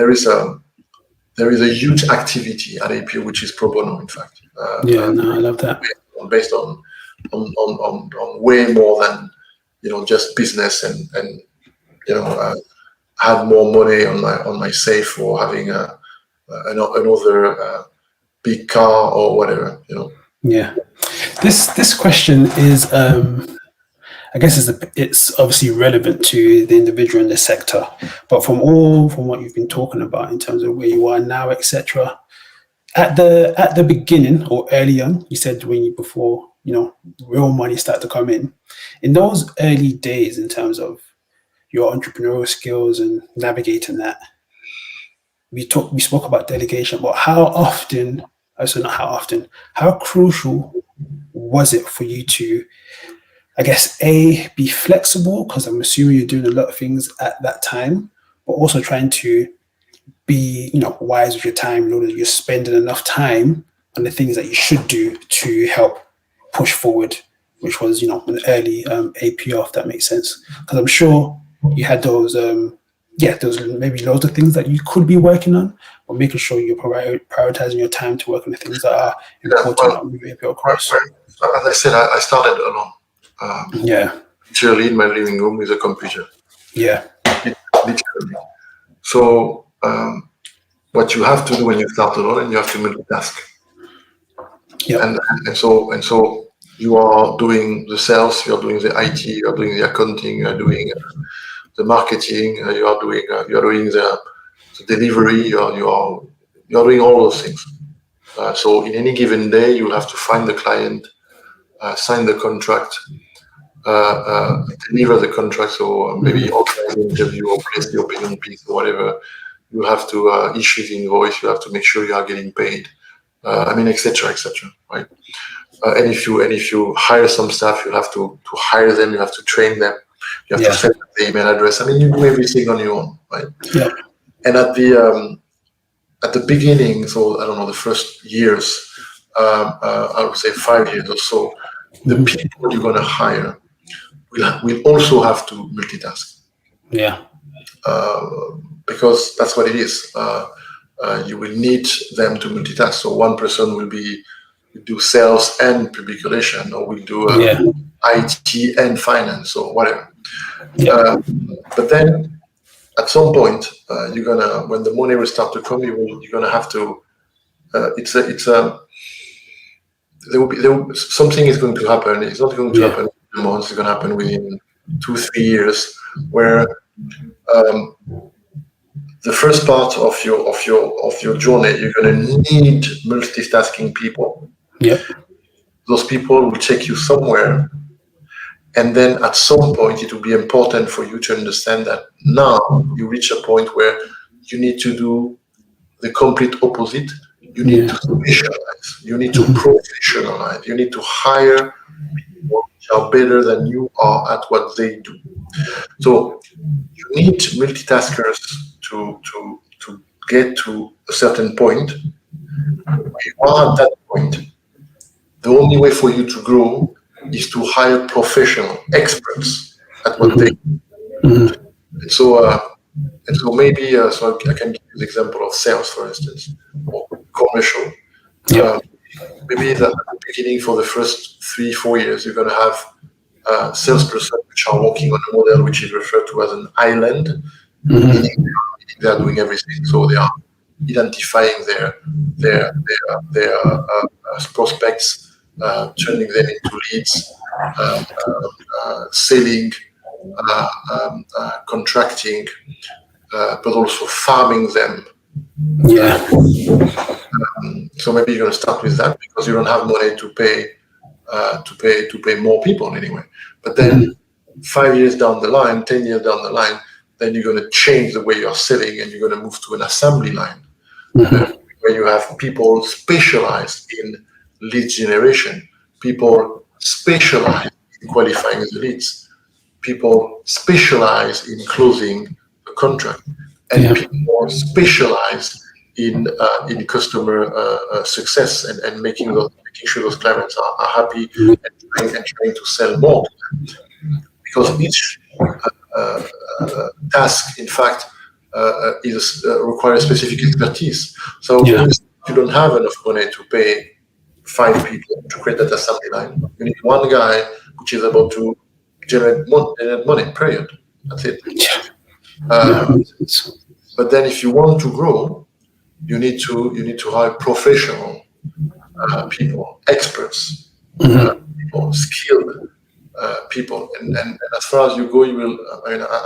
B: huge activity at APO which is pro bono. In fact.
A: I love that.
B: Based on way more than just business and had more money on my safe or having another big car or whatever.
A: Yeah. This question is, I guess it's obviously relevant to the individual in the sector, but from what you've been talking about in terms of where you are now, etc. At the beginning or early on, you said before real money started to come in those early days in terms of your entrepreneurial skills and navigating that. We spoke about delegation, but how crucial was it for you to, I guess, be flexible, because I'm assuming you're doing a lot of things at that time, but also trying to be, wise with your time in order that you're spending enough time on the things that you should do to help push forward, which was, an early APO, if that makes sense. Because I'm sure you had those, those maybe loads of things that you could be working on, but making sure you're prioritizing your time to work on the things that are important on the APO course.
B: As I said, I started alone. Literally in my living room with a computer.
A: Yeah.
B: Literally. So what you have to do when you start alone, and you have to multitask. Yeah. And so you are doing the sales, you are doing the IT, you are doing the accounting, you are doing the marketing, you are doing the delivery, you are doing all those things. So in any given day, you will have to find the client, sign the contract, deliver the contract, so maybe organize the interview or place the opinion piece or whatever. You have to issue the invoice. You have to make sure you are getting paid. etc., right? And if you hire some staff, you have to hire them. You have to train them. You have to set up the email address. You do everything on your own, right? Yeah. And at the beginning, so I don't know, the first years, I would say 5 years or so, the people you're going to hire will also have to multitask.
A: Yeah.
B: Because that's what it is. You will need them to multitask. So one person will do sales and public relations, or will do IT and finance, or whatever. Yeah. But then, at some point, when the money will start to come, you're gonna have to. Something is going to happen. It's not going to happen in months. It's going to happen within 2-3 years, where the first part of your journey, you're going to need multitasking people.
A: Yeah.
B: Those people will take you somewhere, and then at some point it will be important for you to understand that now you reach a point where you need to do the complete opposite. You need to specialize. You need to professionalize. You need to hire people who are better than you are at what they do. So you need multitaskers to get to a certain point. When you are at that point, the only way for you to grow is to hire professional experts at what they do. And so maybe I can give you the example of sales, for instance, or commercial. Maybe at the beginning, for the first 3-4 years, you're going to have salesperson which are working on a model which is referred to as an island. They are doing everything, so they are identifying their prospects, turning them into leads, selling, contracting, but also farming them. So maybe you're going to start with that because you don't have money to pay more people anyway. But then 5 years down the line, 10 years down the line, then you're going to change the way you're selling and you're going to move to an assembly line where you have people specialized in lead generation, people specialized in qualifying the leads, people specialized in closing the contract, and people specialized in customer success and making sure those clients are happy and trying to sell more. Because each task, in fact, requires specific expertise. So if you don't have enough money to pay 5 people to create that assembly line, you need one guy which is able to generate money, period. That's it. But then if you want to grow, you need to hire professional people, experts, people, skilled people, and as far as you go, you will.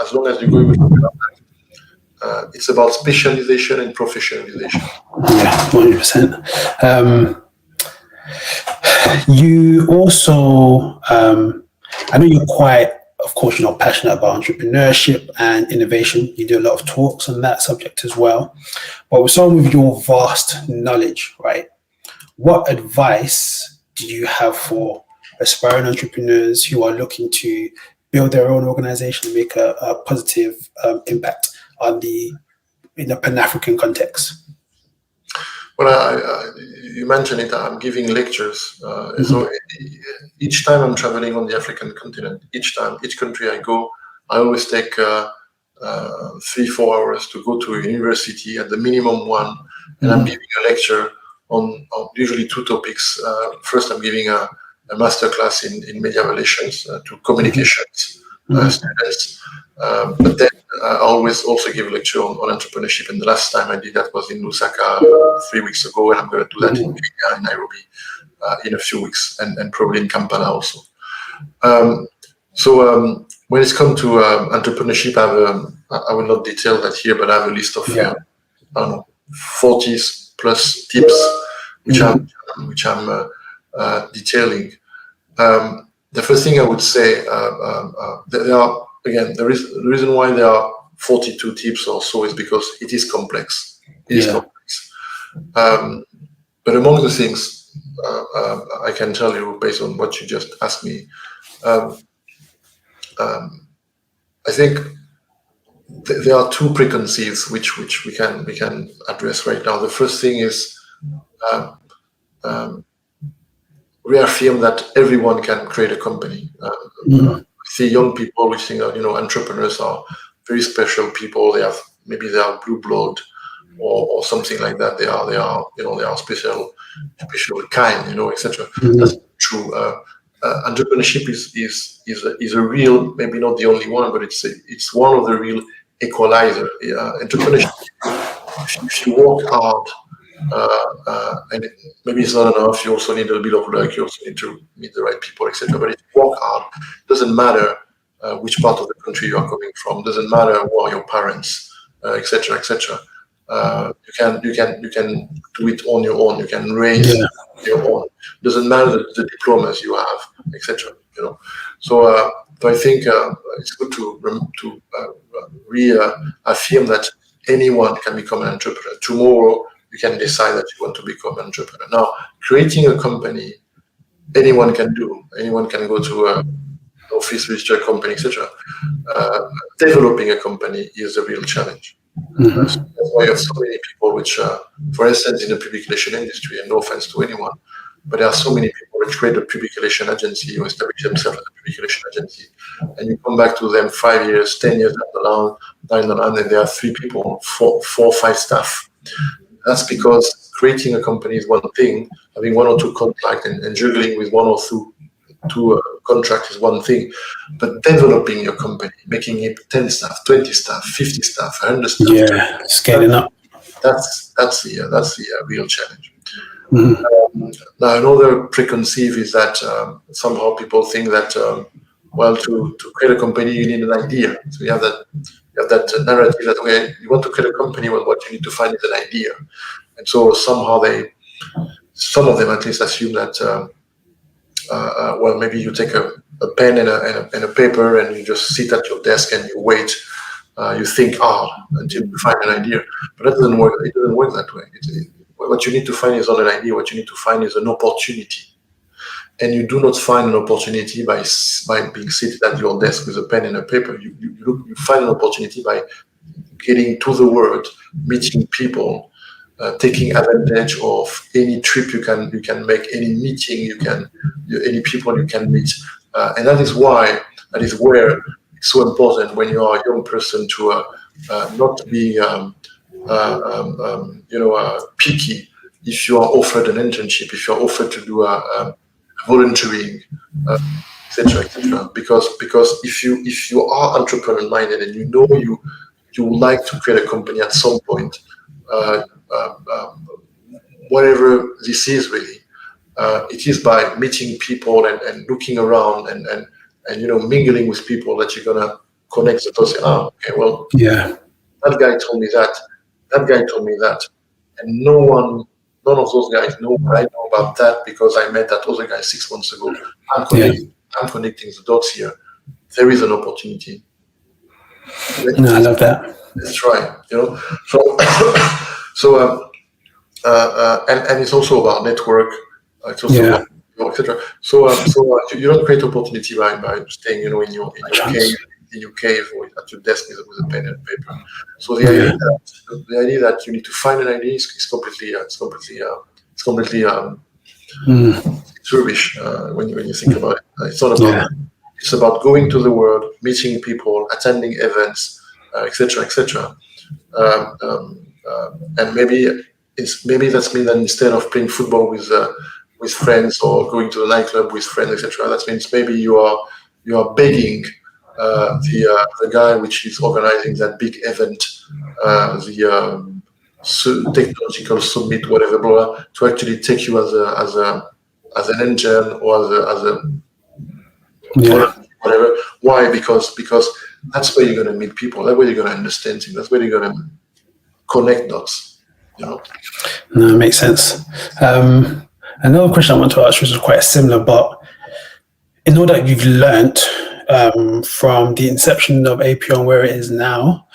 B: As long as you go, you will. It's about specialization and professionalization.
A: Yeah, 100%. You also, I know you're quite, of course, passionate about entrepreneurship and innovation. You do a lot of talks on that subject as well. But with someone with your vast knowledge, right? What advice do you have for aspiring entrepreneurs who are looking to build their own organization and make a positive impact in the Pan-African context?
B: Well, you mentioned it. I'm giving lectures. So each time I'm traveling on the African continent, each country I go, I always take 3-4 hours to go to a university, at the minimum one, and I'm giving a lecture on usually 2 topics. First, I'm giving a master class in media relations to communications students. But then I always also give a lecture on entrepreneurship. And the last time I did that was in Lusaka 3 weeks ago, and I'm going to do that in Kenya, in Nairobi in a few weeks, and probably in Kampala also. So when it's come to entrepreneurship, I will not detail that here, but I have a list of 40 plus tips which I'm detailing. The first thing I would say, there are, again, the reason why there are 42 tips or so is because it is complex. It is complex. But among the things I can tell you based on what you just asked me, I think there are 2 preconceived which we can address right now. The first thing is reaffirm that everyone can create a company. See young people which think entrepreneurs are very special people. They are blue blood or something like that. They are special kind, etc. That's true. Entrepreneurship is a real, maybe not the only one, but it's one of the real equalizer. Entrepreneurship, if you work hard, and maybe it's not enough, you also need a bit of luck, you also need to meet the right people, etc. But if you work hard, it doesn't matter which part of the country you are coming from, doesn't matter who are your parents, etc., etc. You can do it on your own. You can raise your own. Doesn't matter the diplomas you have, etc. So I think it's good to reaffirm that anyone can become an entrepreneur. Tomorrow you can decide that you want to become an entrepreneur. Now, creating a company, anyone can do. Anyone can go to an office, register a company, etc. Developing a company is a real challenge. That's why you have so many people which, for instance, in the public relation industry, and no offense to anyone, but there are so many people which create a public relation agency or establish themselves as a public relation agency, and you come back to them 5 years, 10 years down the line, and there are 3 people, 4 or 5 staff. That's because creating a company is one thing, having 1 or 2 contacts and juggling with 1 or 2 contracts is one thing, but developing your company, making it 10 staff, 20 staff, 50 staff, 100 staff,
A: scaling up.
B: That's the real challenge. Now, another preconceived is that somehow people think that to create a company you need an idea. So you have that narrative that you want to create a company, well, what you need to find is an idea, and so somehow they some of them at least assume that well, maybe you take a pen and a paper and you just sit at your desk and you wait. You think hard until you find an idea, but that doesn't work. It doesn't work that way. What you need to find is not an idea. What you need to find is an opportunity, and you do not find an opportunity by being seated at your desk with a pen and a paper. You find an opportunity by getting to the world, meeting people, taking advantage of any trip you can make, any meeting any people you can meet, and that is where it's so important when you are a young person to not be picky. If you are offered an internship, if you are offered to do volunteering, etc., because if you are entrepreneur minded and you know you would like to create a company at some point, whatever this is really, it is by meeting people and looking around and mingling with people that you're gonna connect the dots. Okay, well,
A: yeah,
B: that guy told me that guy told me that, and none of those guys know what I know about that because I met that other guy 6 months ago. I'm connecting the dots here. There is an opportunity.
A: No, I love that.
B: Let's try. And it's also about network. It's also about, etc. So you don't create opportunity by staying, in your cave or at your desk with a pen and paper. So the idea that you need to find an idea is completely rubbish when you think about it. It's not about that. It's about going to the world, meeting people, attending events, etc. And maybe that's mean that instead of playing football with friends or going to the nightclub with friends, etc., that means maybe you are begging the guy which is organizing that big event, the technological summit, whatever, blah, to actually take you as an intern or as a whatever. Why? Because that's where you're going to meet people. That's where you're going to understand things. That's where you're going to connect dots. No,
A: it makes sense. Another question I want to ask, which is quite similar, but in all that you've learned from the inception of APO and where it is now,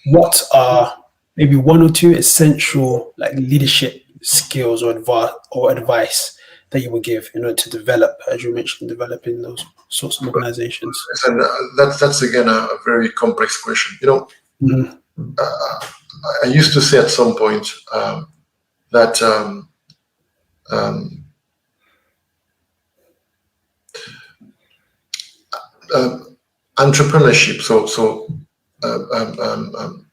A: what are maybe one or two essential leadership skills or advice that you would give in order to develop, as you mentioned, developing those sorts of organizations?
B: And that's again a very complex question. I used to say at some point that entrepreneurship, so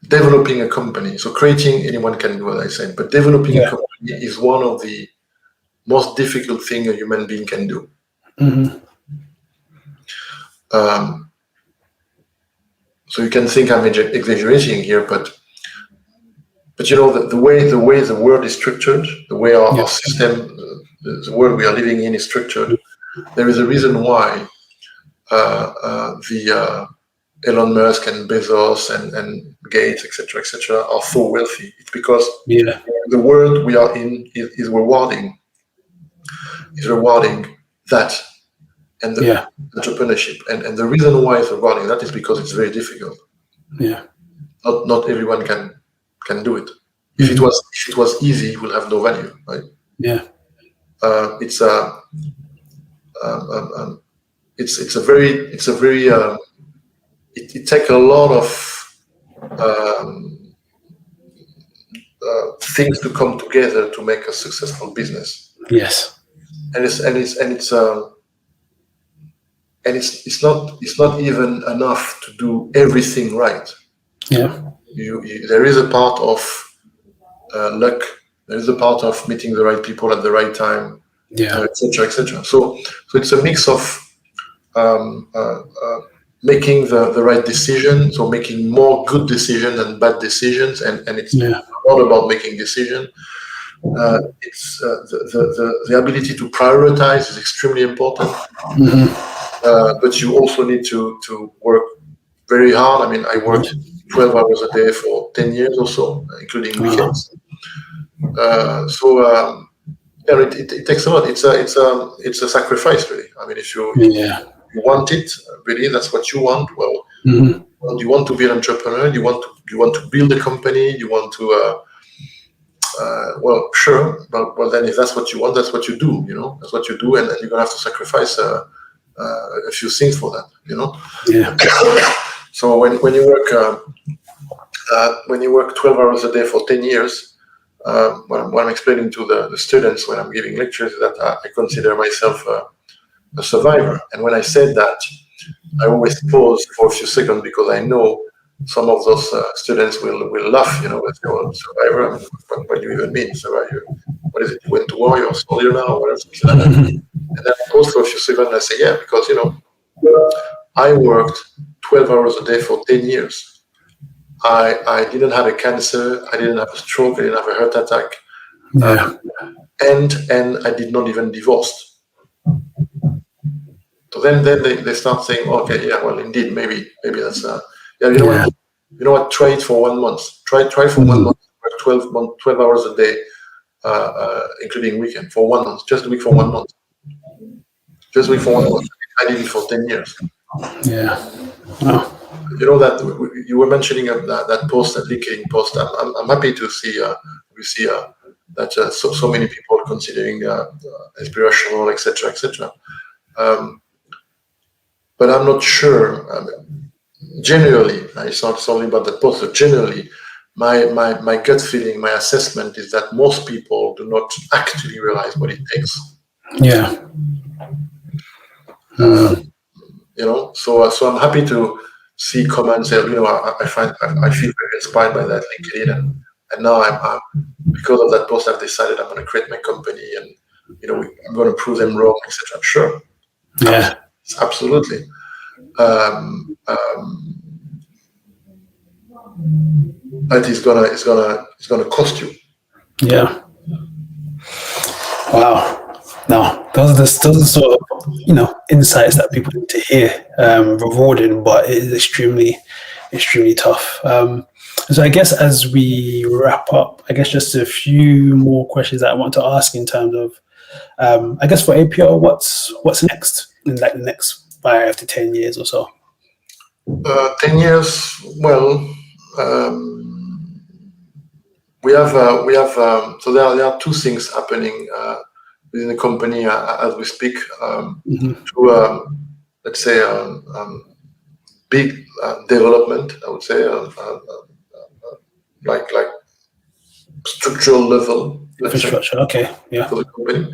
B: developing a company, so creating, anyone can do what I said, but developing a company is one of the most difficult thing a human being can do. So you can think I'm exaggerating here, but the way the world is structured, the way our system, the world we are living in is structured, there is a reason why the Elon Musk and Bezos and Gates, etc., are so wealthy. It's because the world we are in is rewarding that and the entrepreneurship. And the reason why it's rewarding that is because it's very difficult. Not everyone can do it. If it was easy, it will have no value, right? It's a very it takes a lot of things to come together to make a successful business. And it's not even enough to do everything right. There is a part of luck. There is a part of meeting the right people at the right time, etc. So it's a mix of making the right decision, so making more good decisions than bad decisions, and it's not about making decisions. It's the ability to prioritize is extremely important, but you also need to work very hard. I mean, I worked 12 hours a day for 10 years or so, including weekends. It takes a lot. It's a sacrifice, really. I mean, if you want it, really, that's what you want. Well, you want to be an entrepreneur. You want to build a company. You want to. Well, sure, but well, then if that's what you want, that's what you do. That's what you do, and then you're gonna have to sacrifice a few things for that.
A: Yeah.
B: So when you work 12 hours a day for 10 years, what I'm explaining to the students when I'm giving lectures is that I consider myself a survivor. And when I said that, I always pause for a few seconds because I know some of those students will laugh, with your survivor. I mean, what do you even mean, survivor? What is it? You went to war, you're a soldier now, or whatever, something like that. And then I pause for a few seconds and I say, yeah, because, I worked 12 hours a day for 10 years. I didn't have a cancer, I didn't have a stroke, I didn't have a heart attack, and I did not even divorce. So then they start saying, okay, yeah, well, indeed, maybe that's you know what? Try it for 1 month. Try for 1 month, 12 hours a day, including weekend, for 1 month. Just do it for 1 month. Just do it for 1 month. I did it for 10 years.
A: Yeah. Oh.
B: That you were mentioning that post, that LinkedIn post. I'm happy to see that so many people are considering inspirational, etc., etc. But I'm not sure. Generally, it's not only about that post. But generally, my gut feeling, my assessment is that most people do not actually realize what it takes.
A: Yeah.
B: So I'm happy to see comments. I feel very inspired by that LinkedIn, and now I'm because of that post, I've decided I'm going to create my company, and I'm going to prove them wrong, etc. Sure.
A: Yeah.
B: Absolutely. But it's gonna cost you.
A: Yeah. Wow. No, those are sort of insights that people need to hear. Rewarding, but it is extremely, extremely tough. So I guess as we wrap up, I guess just a few more questions that I want to ask in terms of, I guess for APO, what's next in like the next 5 to 10 years or so?
B: 10 years. Well, we have so there are two things happening within the company as we speak. To let's say big development, I would say, like structural level.
A: Infrastructure, okay, yeah.
B: For the company.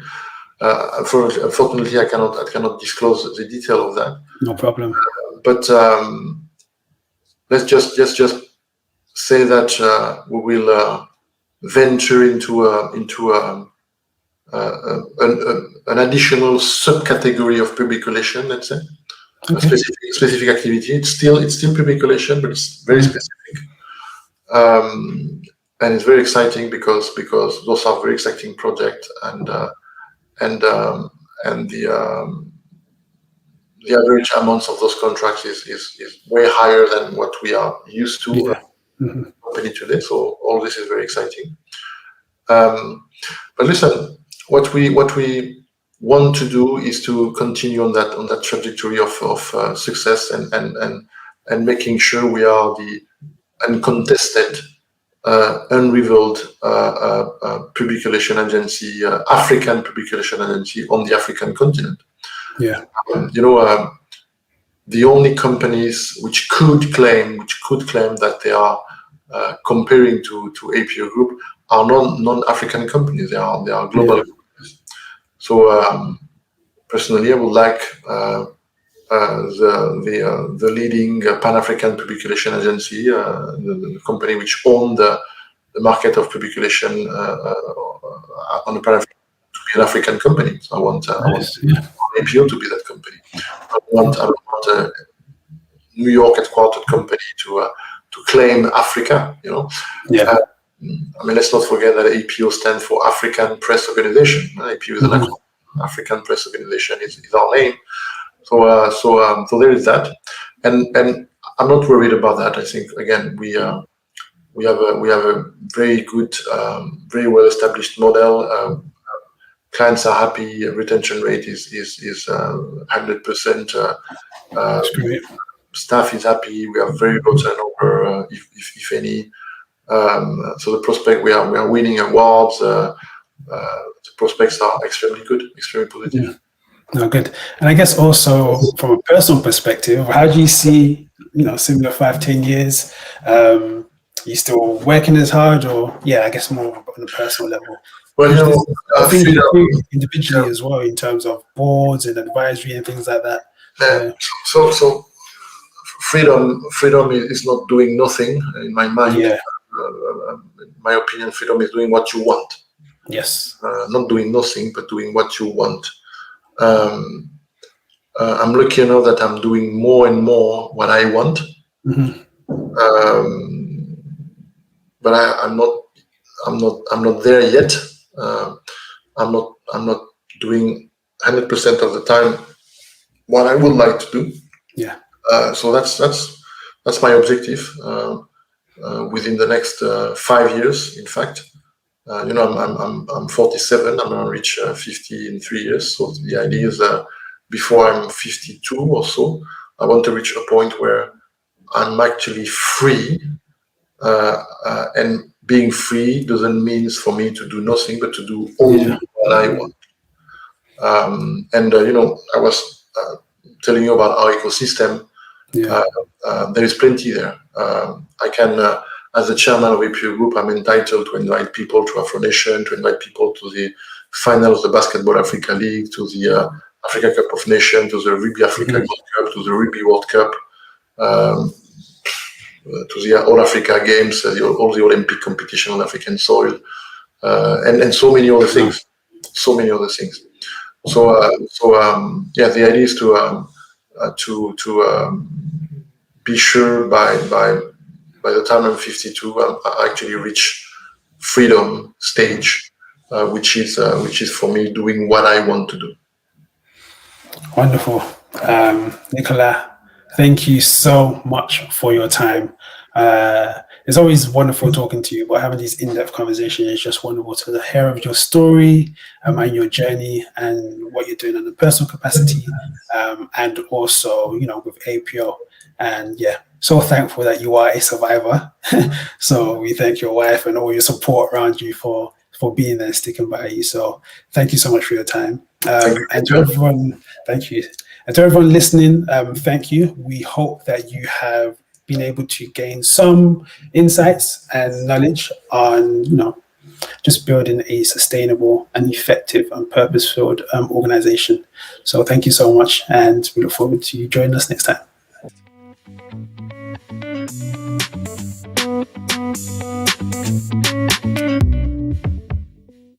B: Unfortunately, I cannot disclose the detail of that.
A: No problem.
B: But let's just say that we will venture into an additional subcategory of public relation. Let's say a specific activity. It's still public relation, but it's very specific. And it's very exciting because those are very exciting projects, and the average amounts of those contracts is way higher than what we are used to company today. So all this is very exciting. But listen, what we want to do is to continue on that trajectory of success and making sure we are the uncontested, unrivaled public relation agency, African public relation agency on the African continent.
A: Yeah.
B: The only companies which could claim that they are comparing to APO Group are non-African companies. They are global companies. So personally, I would like the leading Pan-African public relation agency, the company which owned the market of public relation on the Pan-African, to be an African company. So I want APO to be that company. I don't want a New York headquartered company to claim Africa.
A: Yeah.
B: Let's not forget that APO stands for African Press Organization. APO is an African Press Organization is our name. So there is that, and I'm not worried about that. I think again we we have a very good, very well established model. Clients are happy. Retention rate is 100%.
A: That's great.
B: Staff is happy. We have very low turnover, if any. So the prospect, we are winning awards. The prospects are extremely good, extremely positive.
A: Yeah. No, good. And I guess also from a personal perspective, how do you see, similar 5-10 years? You still working as hard, or I guess more on a personal level?
B: Well,
A: I think individually as well, in terms of boards and advisory and things like that.
B: So freedom is not doing nothing in my mind.
A: Yeah.
B: In my opinion, freedom is doing what you want.
A: Yes.
B: Not doing nothing, but doing what you want. I'm lucky enough that I'm doing more and more what I want.
A: Mm-hmm.
B: But I'm not there yet. I'm not doing 100% of the time what I would like to do.
A: Yeah.
B: So that's my objective within the next 5 years. In fact, I'm 47. I'm gonna reach 50 in 3 years. So the idea is before I'm 52 or so, I want to reach a point where I'm actually free. And being free doesn't mean for me to do nothing, but to do only what I want. I was telling you about our ecosystem. There is plenty there. I can, as the chairman of APO Group, I'm entitled to invite people to Afro Nation, to invite people to the finals of the Basketball Africa League, to the Africa Cup of Nations, to the Rugby Africa Gold Cup, to the Rugby World Cup, to the All Africa Games, all the Olympic competition on African soil, and so many other things. So many other things. So the idea is to be sure by the time I'm 52, I actually reach freedom stage, which is for me doing what I want to do.
A: Wonderful, Nicolas. Thank you so much for your time. It's always wonderful talking to you, but having these in-depth conversations is just wonderful to hear of your story and your journey and what you're doing in a personal capacity, and also, with APO. And so thankful that you are a survivor. So we thank your wife and all your support around you for being there and sticking by you. So thank you so much for your time. And to everyone, thank you. And to everyone listening, thank you. We hope that you have been able to gain some insights and knowledge on, just building a sustainable and effective and purpose-filled organization. So thank you so much, and we look forward to you joining us next time.